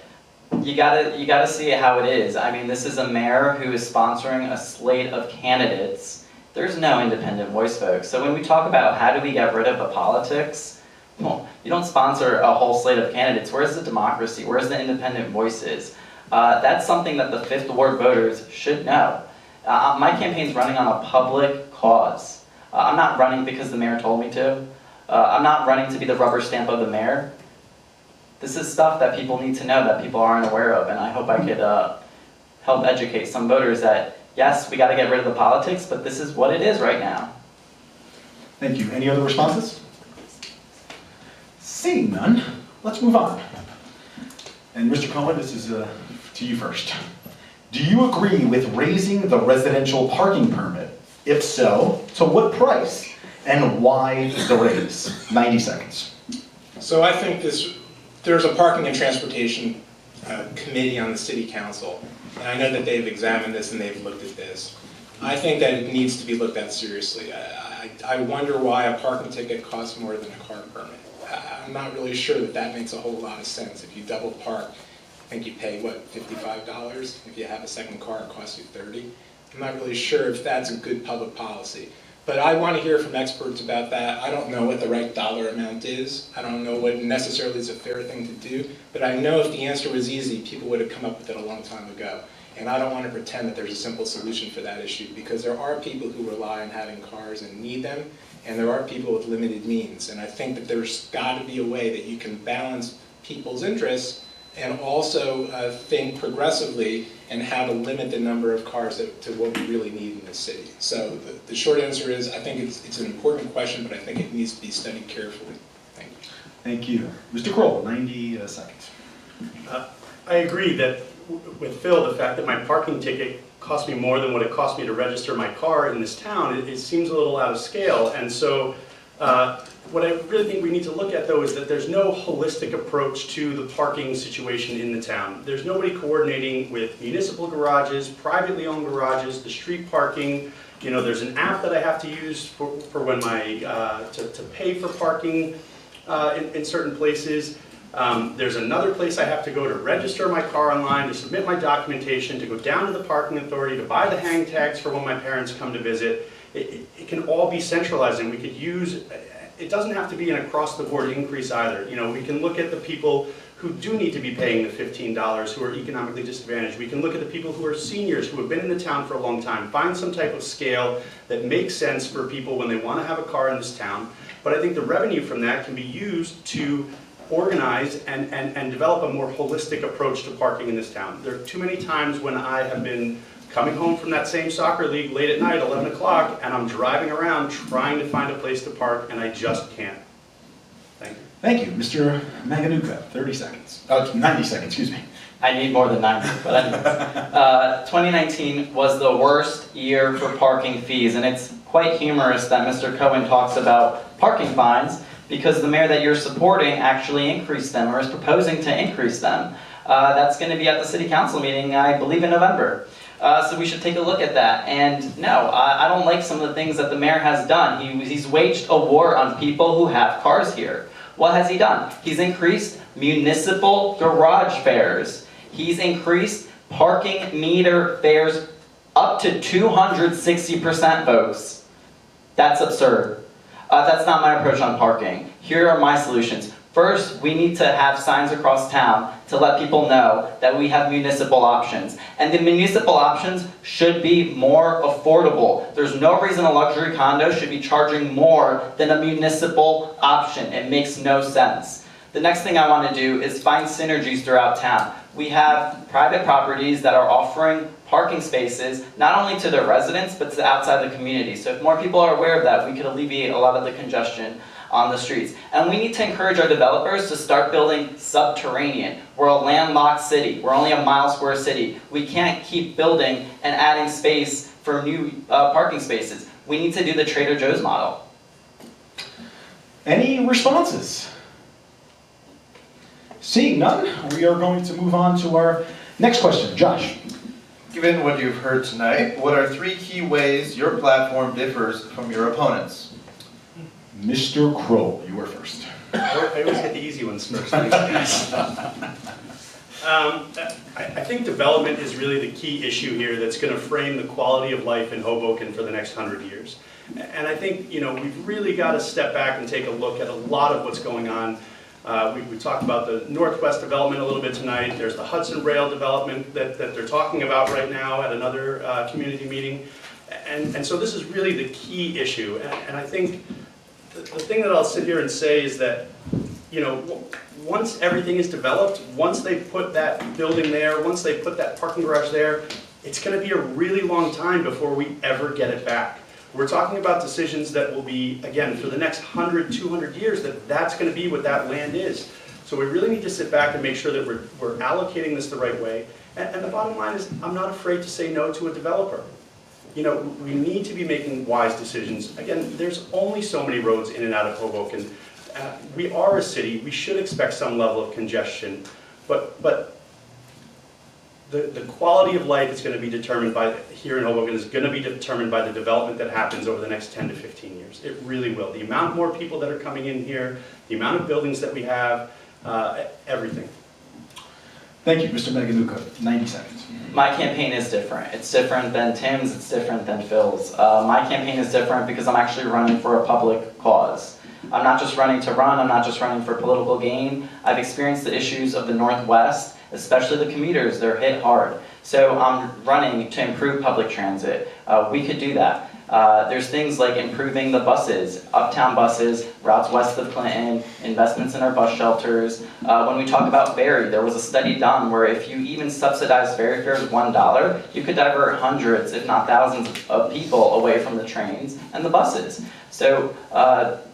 you gotta see it how it is. I mean, this is a mayor who is sponsoring a slate of candidates. There's no independent voice, folks. So when we talk about how do we get rid of the politics, well, you don't sponsor a whole slate of candidates. Where's the democracy? Where's the independent voices? That's something that the 5th Ward voters should know. My campaign's running on a public cause. I'm not running because the mayor told me to. I'm not running to be the rubber stamp of the mayor. This is stuff that people need to know that people aren't aware of, and I hope I could help educate some voters that, yes, we got to get rid of the politics, but this is what it is right now.
Thank you. Any other responses? Seeing none, let's move on. And Mr. Cohen, this is to you first. Do you agree with raising the residential parking permit? If so, to what price? And why the raise? 90 seconds.
So I think there's a parking and transportation committee on the city council, and I know that they've examined this and they've looked at this. I think that it needs to be looked at seriously. I wonder why a parking ticket costs more than a car permit. I'm not really sure that that makes a whole lot of sense. If you double park, I think you pay, what, $55? If you have a second car, it costs you $30. I'm not really sure if that's a good public policy. But I want to hear from experts about that. I don't know what the right dollar amount is. I don't know what necessarily is a fair thing to do. But I know if the answer was easy, people would have come up with it a long time ago. And I don't want to pretend that there's a simple solution for that issue, because there are people who rely on having cars and need them, and there are people with limited means. And I think that there's got to be a way that you can balance people's interests and also think progressively and how to limit the number of cars to what we really need in this city. So the short answer is, I think it's an important question, but I think it needs to be studied carefully. Thank you.
Thank you. Mr. Kroll, 90 seconds.
I agree that with Phil, the fact that my parking ticket cost me more than what it cost me to register my car in this town, it seems a little out of scale. And so what I really think we need to look at, though, is that there's no holistic approach to the parking situation in the town. There's nobody coordinating with municipal garages, privately owned garages, the street parking. You know, there's an app that I have to use for when to pay for parking in certain places. There's another place I have to go to register my car online, to submit my documentation, to go down to the parking authority, to buy the hang tags for when my parents come to visit. It can all be centralized, and we could use, it doesn't have to be an across-the-board increase either. You know, we can look at the people who do need to be paying the $15, who are economically disadvantaged. We can look at the people who are seniors, who have been in the town for a long time, find some type of scale that makes sense for people when they want to have a car in this town. But I think the revenue from that can be used to organize and develop a more holistic approach to parking in this town. There are too many times when I have been coming home from that same soccer league late at night, 11 o'clock, and I'm driving around trying to find a place to park, and I just can't. Thank you.
Thank you. Mr. Maganuca, 30 seconds. 90 seconds, excuse me.
I need more than 90, but anyways. 2019 was the worst year for parking fees, and it's quite humorous that Mr. Cohen talks about parking fines, because the mayor that you're supporting actually increased them, or is proposing to increase them. That's going to be at the city council meeting, I believe, in November. So we should take a look at that. And no, I don't like some of the things that the mayor has done. He's waged a war on people who have cars here. What has he done? He's increased municipal garage fares. He's increased parking meter fares up to 260%, folks. That's absurd. That's not my approach on parking. Here are my solutions. First, we need to have signs across town to let people know that we have municipal options. And the municipal options should be more affordable. There's no reason a luxury condo should be charging more than a municipal option. It makes no sense. The next thing I want to do is find synergies throughout town. We have private properties that are offering parking spaces, not only to their residents, but to outside the community. So if more people are aware of that, we could alleviate a lot of the congestion on the streets. And we need to encourage our developers to start building subterranean. We're a landlocked city. We're only a mile-square city. We can't keep building and adding space for new parking spaces. We need to do the Trader Joe's model.
Any responses? Seeing none, we are going to move on to our next question. Josh.
Given what you've heard tonight, what are 3 key ways your platform differs from your opponents?
Mr. Kroll, you were first.
I always get the easy ones first. I think development is really the key issue here that's going to frame the quality of life in Hoboken for the next 100 years. And I think, we've really got to step back and take a look at a lot of what's going on. We talked about the Northwest development a little bit tonight. There's the Hudson Rail development that they're talking about right now at another community meeting. And so this is really the key issue. And I think the thing that I'll sit here and say is that, once everything is developed, once they put that building there, once they put that parking garage there, it's going to be a really long time before we ever get it back. We're talking about decisions that will be, again, for the next 100, 200 years, that's going to be what that land is. So we really need to sit back and make sure that we're allocating this the right way. And the bottom line is, I'm not afraid to say no to a developer. We need to be making wise decisions. Again, there's only so many roads in and out of Hoboken. We are a city, we should expect some level of congestion, but the quality of life is going to be determined here in Hoboken is going to be determined by the development that happens over the next 10 to 15 years. It really will. The amount more people that are coming in here, the amount of buildings that we have, everything.
Thank you, Mr. Maganuka. 90 seconds.
My campaign is different. It's different than Tim's, it's different than Phil's. My campaign is different because I'm actually running for a public cause. I'm not just running to run, I'm not just running for political gain. I've experienced the issues of the Northwest, especially the commuters. They're hit hard. So I'm running to improve public transit. We could do that. There's things like improving the buses, uptown buses, routes west of Clinton, investments in our bus shelters. When we talk about ferry, there was a study done where if you even subsidize ferry fares $1, you could divert hundreds, if not thousands, of people away from the trains and the buses. So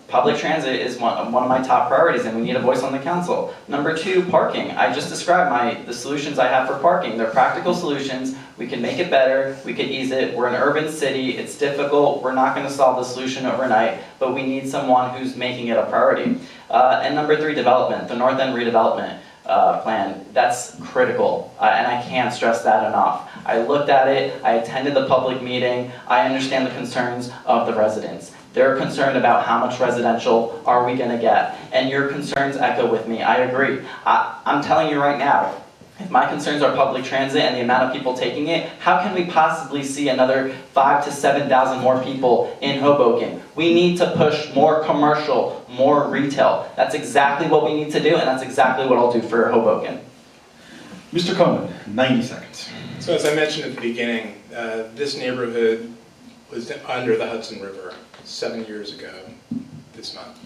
public transit is one of my top priorities, and we need a voice on the council. Number 2, parking. I just described the solutions I have for parking. They're practical solutions. We can make it better. We can ease it. We're an urban city. It's difficult. We're not going to solve the solution overnight, but we need someone who's making it a priority. And number 3, development. The North End redevelopment plan. That's critical, and I can't stress that enough. I looked at it. I attended the public meeting. I understand the concerns of the residents. They're concerned about how much residential are we going to get. And your concerns echo with me. I agree. I'm telling you right now, if my concerns are public transit and the amount of people taking it, how can we possibly see another 5,000 to 7,000 more people in Hoboken? We need to push more commercial, more retail. That's exactly what we need to do, and that's exactly what I'll do for Hoboken.
Mr. Cohen, 90 seconds.
So as I mentioned at the beginning, this neighborhood was under the Hudson River 7 years ago this month.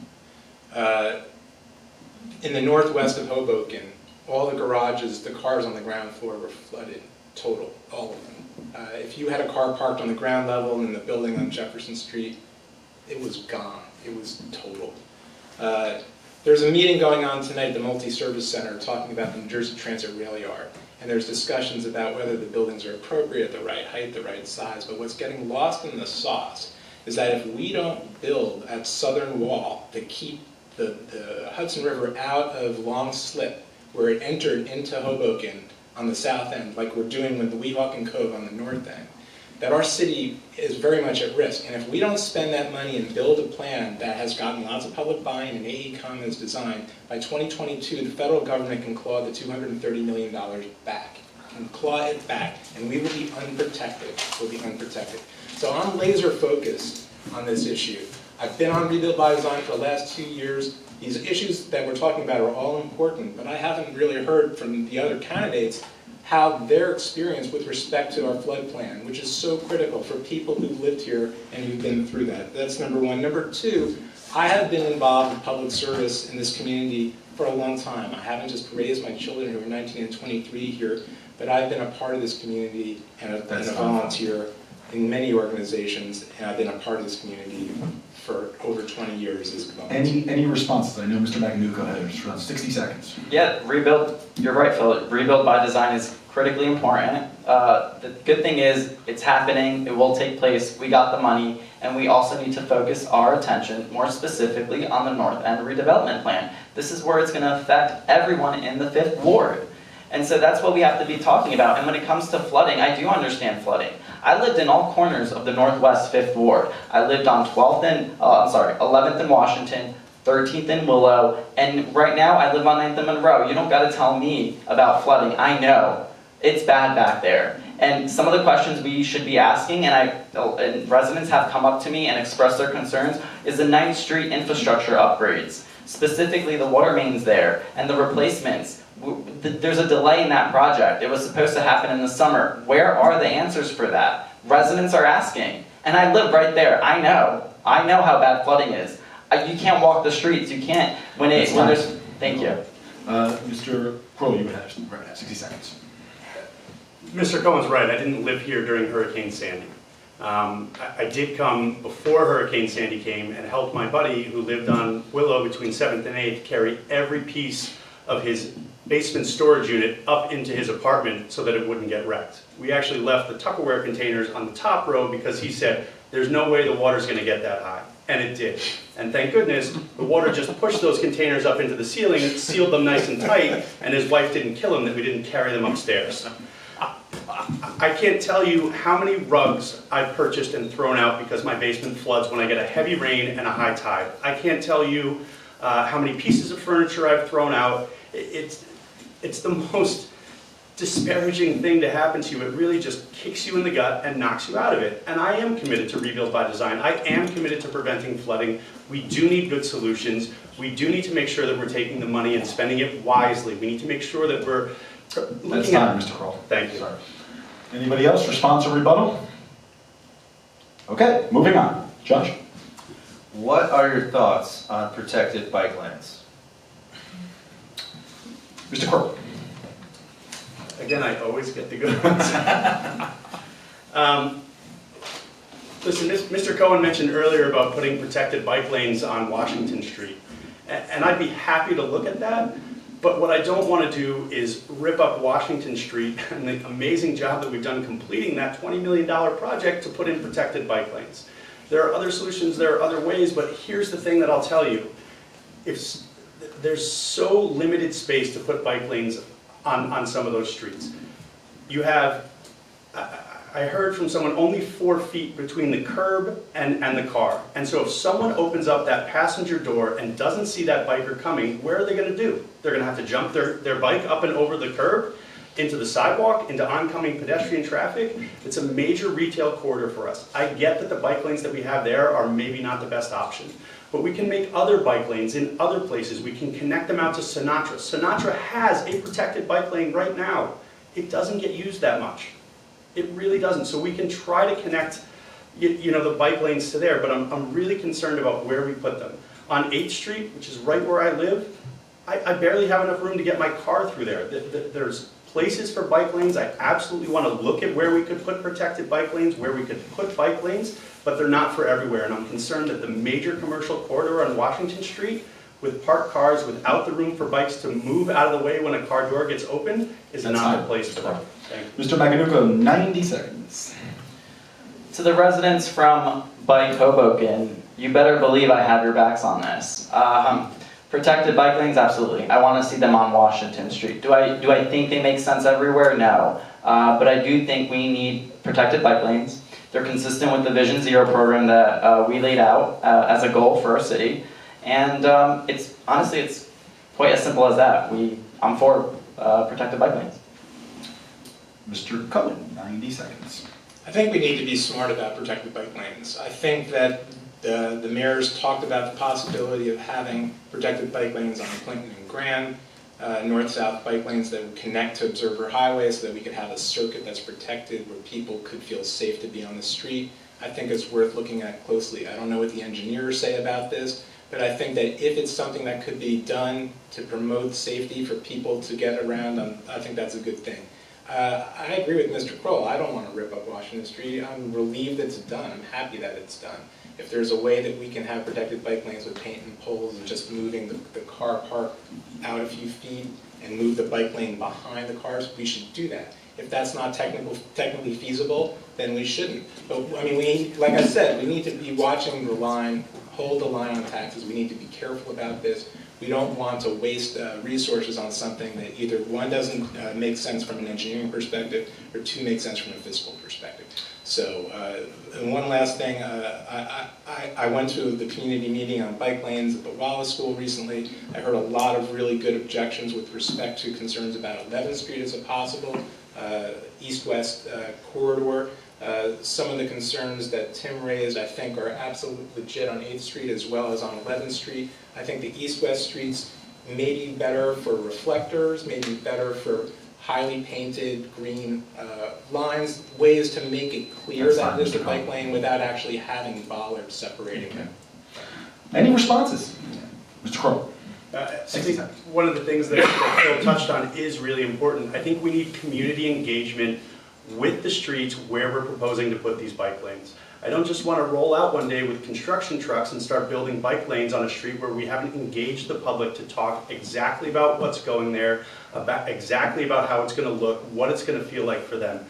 In the northwest of Hoboken, all the garages, the cars on the ground floor were flooded, total, all of them. If you had a car parked on the ground level in the building on Jefferson Street, it was gone, it was total. There's a meeting going on tonight at the Multi-Service Center talking about the New Jersey Transit Rail Yard. And there's discussions about whether the buildings are appropriate, the right height, the right size. But what's getting lost in the sauce is that if we don't build at Southern Wall to keep the Hudson River out of Long Slip, where it entered into Hoboken on the south end, like we're doing with the Weehawken Cove on the north end, that our city is very much at risk. And if we don't spend that money and build a plan that has gotten lots of public buy-in and AECom has designed, by 2022 the federal government can claw the $230 million back, can claw it back, and we will be unprotected, So I'm laser focused on this issue. I've been on Rebuild by Design for the last 2 years. These issues that we're talking about are all important, but I haven't really heard from the other candidates how their experience with respect to our flood plan, which is so critical for people who've lived here and who've been through that. That's number one. Number two, I have been involved in public service in this community for a long time. I haven't just raised my children who are 19 and 23 here, but I've been a part of this community and I've been a volunteer in many organizations, and I've been a part of this community for over 20 years as a volunteer.
Any responses? I know Mr. Maganuka has around 60 seconds.
Yeah, rebuild, you're right, Phil. Rebuild by design is critically important. The good thing is it's happening, it will take place, we got the money, and we also need to focus our attention more specifically on the North End redevelopment plan. This is where it's going to affect everyone in the 5th Ward. And so that's what we have to be talking about. And when it comes to flooding, I do understand flooding. I lived in all corners of the Northwest 5th Ward. I lived on 11th and Washington, 13th and Willow, and right now I live on 9th and Monroe. You don't got to tell me about flooding. I know. It's bad back there. And some of the questions we should be asking, and residents have come up to me and expressed their concerns, is the 9th Street infrastructure upgrades, specifically the water mains there and the replacements. There's a delay in that project. It was supposed to happen in the summer. Where are the answers for that? Residents are asking. And I live right there. I know how bad flooding is. You can't walk the streets. You can't. When there's. Thank you.
Mr. Crow, you have 60 seconds.
Mr. Cohen's right. I didn't live here during Hurricane Sandy. I did come before Hurricane Sandy came and helped my buddy who lived on Willow between 7th and 8th carry every piece of his basement storage unit up into his apartment so that it wouldn't get wrecked. We actually left the Tupperware containers on the top row because he said, there's no way the water's going to get that high. And it did. And thank goodness, the water just pushed those containers up into the ceiling and sealed them nice and tight, and his wife didn't kill him that we didn't carry them upstairs. I can't tell you how many rugs I've purchased and thrown out because my basement floods when I get a heavy rain and a high tide. I can't tell you how many pieces of furniture I've thrown out. It's the most disparaging thing to happen to you. It really just kicks you in the gut and knocks you out of it. And I am committed to rebuild by design. I am committed to preventing flooding. We do need good solutions. We do need to make sure that we're taking the money and spending it wisely. We need to make sure that we're looking
That's
at...
time, Mr. Kroll.
Thank you.
Sorry. Anybody else? Response or rebuttal? Okay, moving on. Josh?
What are your thoughts on protected bike lanes?
Mr. Crow?
Again, I always get the good ones. Listen, Mr. Cohen mentioned earlier about putting protected bike lanes on Washington Street. And I'd be happy to look at that, but what I don't want to do is rip up Washington Street and the amazing job that we've done completing that $20 million project to put in protected bike lanes. There are other solutions, there are other ways, but here's the thing that I'll tell you. There's so limited space to put bike lanes on some of those streets. You have, I heard from someone, only 4 feet between the curb and the car. And so if someone opens up that passenger door and doesn't see that biker coming, where are they going to do? They're going to have to jump their bike up and over the curb, into the sidewalk, into oncoming pedestrian traffic. It's a major retail corridor for us. I get that the bike lanes that we have there are maybe not the best option. But we can make other bike lanes in other places. We can connect them out to Sinatra. Sinatra has a protected bike lane right now. It doesn't get used that much. It really doesn't. So we can try to connect the bike lanes to there, but I'm really concerned about where we put them. On 8th Street, which is right where I live, I barely have enough room to get my car through there. There's places for bike lanes. I absolutely want to look at where we could put protected bike lanes, where we could put bike lanes, but they're not for everywhere. And I'm concerned that the major commercial corridor on Washington Street, with parked cars without the room for bikes to move out of the way when a car door gets opened, is not the place for them.
Mr. Maganuka, 90 seconds.
To the residents from Bike Hoboken, you better believe I have your backs on this. Protected bike lanes, absolutely. I want to see them on Washington Street. Do I think they make sense everywhere? No. But I do think we need protected bike lanes. They're consistent with the Vision Zero program that we laid out as a goal for our city. And it's quite as simple as that. I'm for protected bike lanes.
Mr. Cohen, 90 seconds.
I think we need to be smart about protected bike lanes. I think that the mayor's talked about the possibility of having protected bike lanes on Clinton and Grand, north-south bike lanes that would connect to Observer Highway so that we could have a circuit that's protected where people could feel safe to be on the street. I think it's worth looking at closely. I don't know what the engineers say about this, but I think that if it's something that could be done to promote safety for people to get around, I think that's a good thing. I agree with Mr. Kroll. I don't want to rip up Washington Street. I'm relieved it's done. I'm happy that it's done. If there's a way that we can have protected bike lanes with paint and poles and just moving the car park out a few feet and move the bike lane behind the cars, we should do that. If that's not technically feasible, then we shouldn't. But I mean, like I said, we need to be watching the line, hold the line on taxes. We need to be careful about this. we don't want to waste resources on something that either one doesn't make sense from an engineering perspective, or two makes sense from a fiscal perspective. So, and one last thing, I went to the community meeting on bike lanes at the Wallace School recently. I heard a lot of really good objections with respect to concerns about 11th Street as a possible east-west corridor. Some of the concerns that Tim raised, I think, are absolutely legit on 8th Street as well as on 11th Street. I think the east-west streets may be better for reflectors, may be better for highly painted green lines, ways to make it clear that there's a bike lane without actually having bollards separating them.
Any responses? Mr. Crow.
I think one of the things that Phil touched on is really important. I think we need community engagement with the streets where we're proposing to put these bike lanes. I don't just want to roll out one day with construction trucks and start building bike lanes on a street where we haven't engaged the public to talk exactly about what's going there, exactly about how it's going to look, what it's going to feel like for them.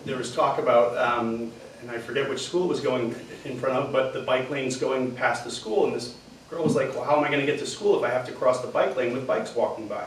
There was talk about, and I forget which school it was going in front of, but the bike lane's going past the school, and this girl was like, well, how am I going to get to school if I have to cross the bike lane with bikes walking by?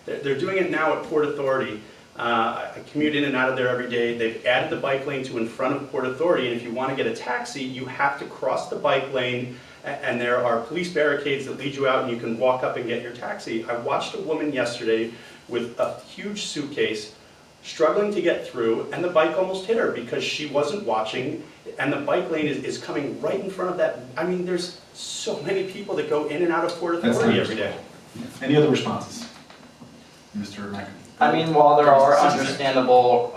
They're doing it now at Port Authority. I commute in and out of there every day. They've added the bike lane to in front of Port Authority, and if you want to get a taxi, you have to cross the bike lane, and there are police barricades that lead you out, and you can walk up and get your taxi. I watched a woman yesterday with a huge suitcase struggling to get through, and the bike almost hit her because she wasn't watching, and the bike lane is coming right in front of that. I mean, there's so many people that go in and out of Port Authority every day.
Any other responses? Mr. McAfee.
I mean, while there are understandable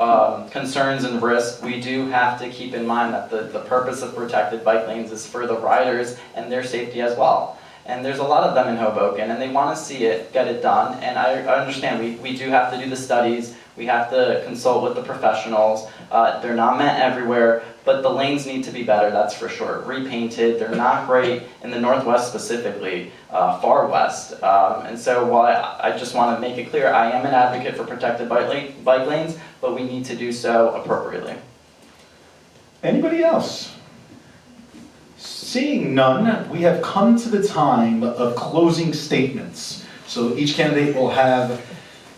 concerns and risks, we do have to keep in mind that the purpose of protected bike lanes is for the riders and their safety as well. And there's a lot of them in Hoboken, and they want to see it, get it done. And I understand we do have to do the studies, we have to consult with the professionals. They're not meant everywhere, but the lanes need to be better, that's for sure. Repainted, they're not great in the Northwest specifically, far west. And so while I just want to make it clear, I am an advocate for protected bike lanes, but we need to do so appropriately.
Anybody else? Seeing none, we have come to the time of closing statements. So each candidate will have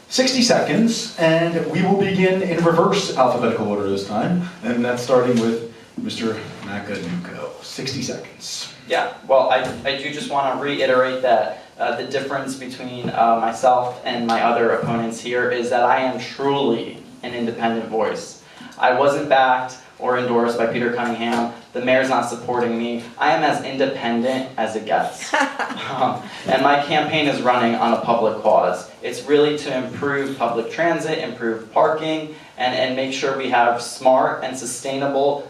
60 seconds, and we will begin in reverse alphabetical order this time, and that's starting with Mr. Macanuco. 60 seconds.
Yeah, well, I do just want to reiterate that the difference between myself and my other opponents here is that I am truly an independent voice. I wasn't backed or endorsed by Peter Cunningham. The mayor's not supporting me. I am as independent as it gets. And my campaign is running on a public cause. It's really to improve public transit, improve parking, and make sure we have smart and sustainable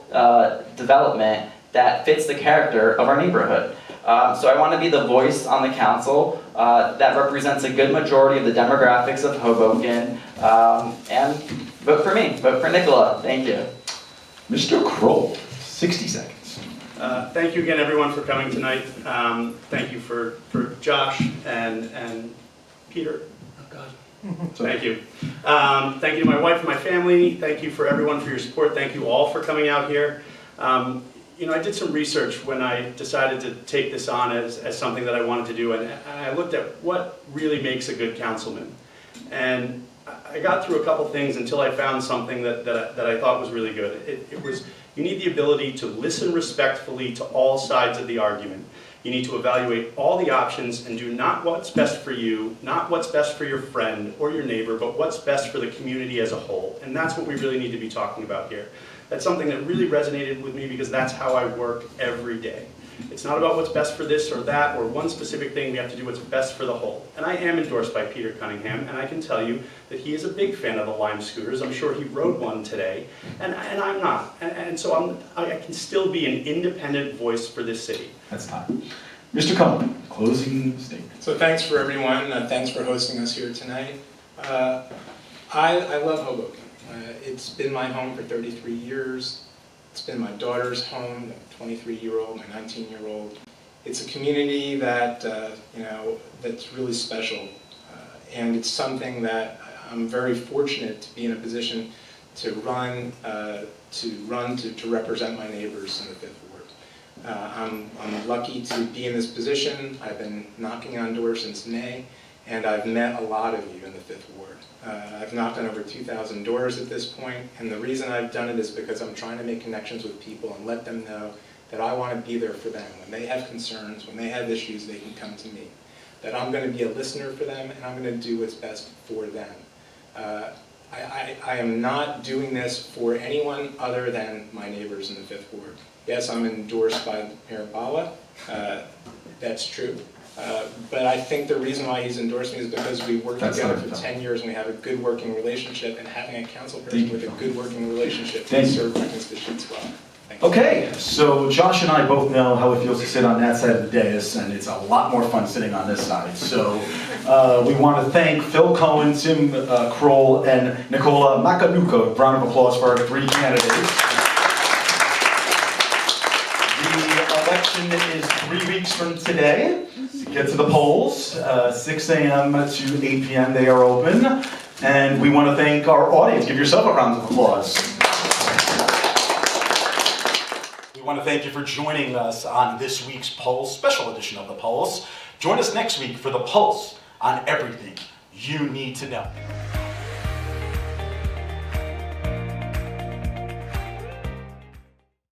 development that fits the character of our neighborhood. So I want to be the voice on the council that represents a good majority of the demographics of Hoboken. And vote for me, vote for Nicola. Thank you.
Mr. Kroll, 60 seconds.
Thank you again, everyone, for coming tonight. Thank you for Josh and Peter. Oh, God. Thank you. Thank you to my wife and my family. Thank you for everyone for your support. Thank you all for coming out here. You know, I did some research when I decided to take this on as something that I wanted to do, and I looked at what really makes a good councilman. And I got through a couple things until I found something that I thought was really good. It was, you need the ability to listen respectfully to all sides of the argument. You need to evaluate all the options and do not what's best for you, not what's best for your friend or your neighbor, but what's best for the community as a whole. And that's what we really need to be talking about here. That's something that really resonated with me because that's how I work every day. It's not about what's best for this or that or one specific thing. We have to do what's best for the whole. And I am endorsed by Peter Cunningham, and I can tell you that he is a big fan of the Lime scooters. I'm sure he rode one today, and I'm not. And so I can still be an independent voice for this city.
That's time. Mr. Cohen, closing statement.
So thanks for everyone. Thanks for hosting us here tonight. I love Hoboken. It's been my home for 33 years. It's been my daughter's home, the 23-year-old, my 19-year-old. It's a community that, you know, that's really special. And it's something that I'm very fortunate to be in a position to run to represent my neighbors in the 5th I'm lucky to be in this position. I've been knocking on doors since May, and I've met a lot of you in the Fifth Ward. I've knocked on over 2,000 doors at this point, and the reason I've done it is because I'm trying to make connections with people and let them know that I want to be there for them. When they have concerns, when they have issues, they can come to me. That I'm going to be a listener for them, and I'm going to do what's best for them. I am not doing this for anyone other than my neighbors in the Fifth Ward. Yes, I'm endorsed by Mayor Bala. That's true. But I think the reason why he's endorsed me is because we worked together for 10 years and we have a good working relationship, and having a council person with a good working relationship can serve my constituents well.
Okay, so Josh and I both know how it feels to sit on that side of the dais, and it's a lot more fun sitting on this side. So we want to thank Phil Cohen, Tim Kroll, and Nicola Makanuka. Round of applause for our 3 candidates. The election is 3 weeks from today. Get to the polls, 6 a.m. to 8 p.m. they are open. And we want to thank our audience. Give yourself a round of applause. We want to thank you for joining us on this week's Pulse, special edition of the Pulse. Join us next week for the Pulse on everything you need to know.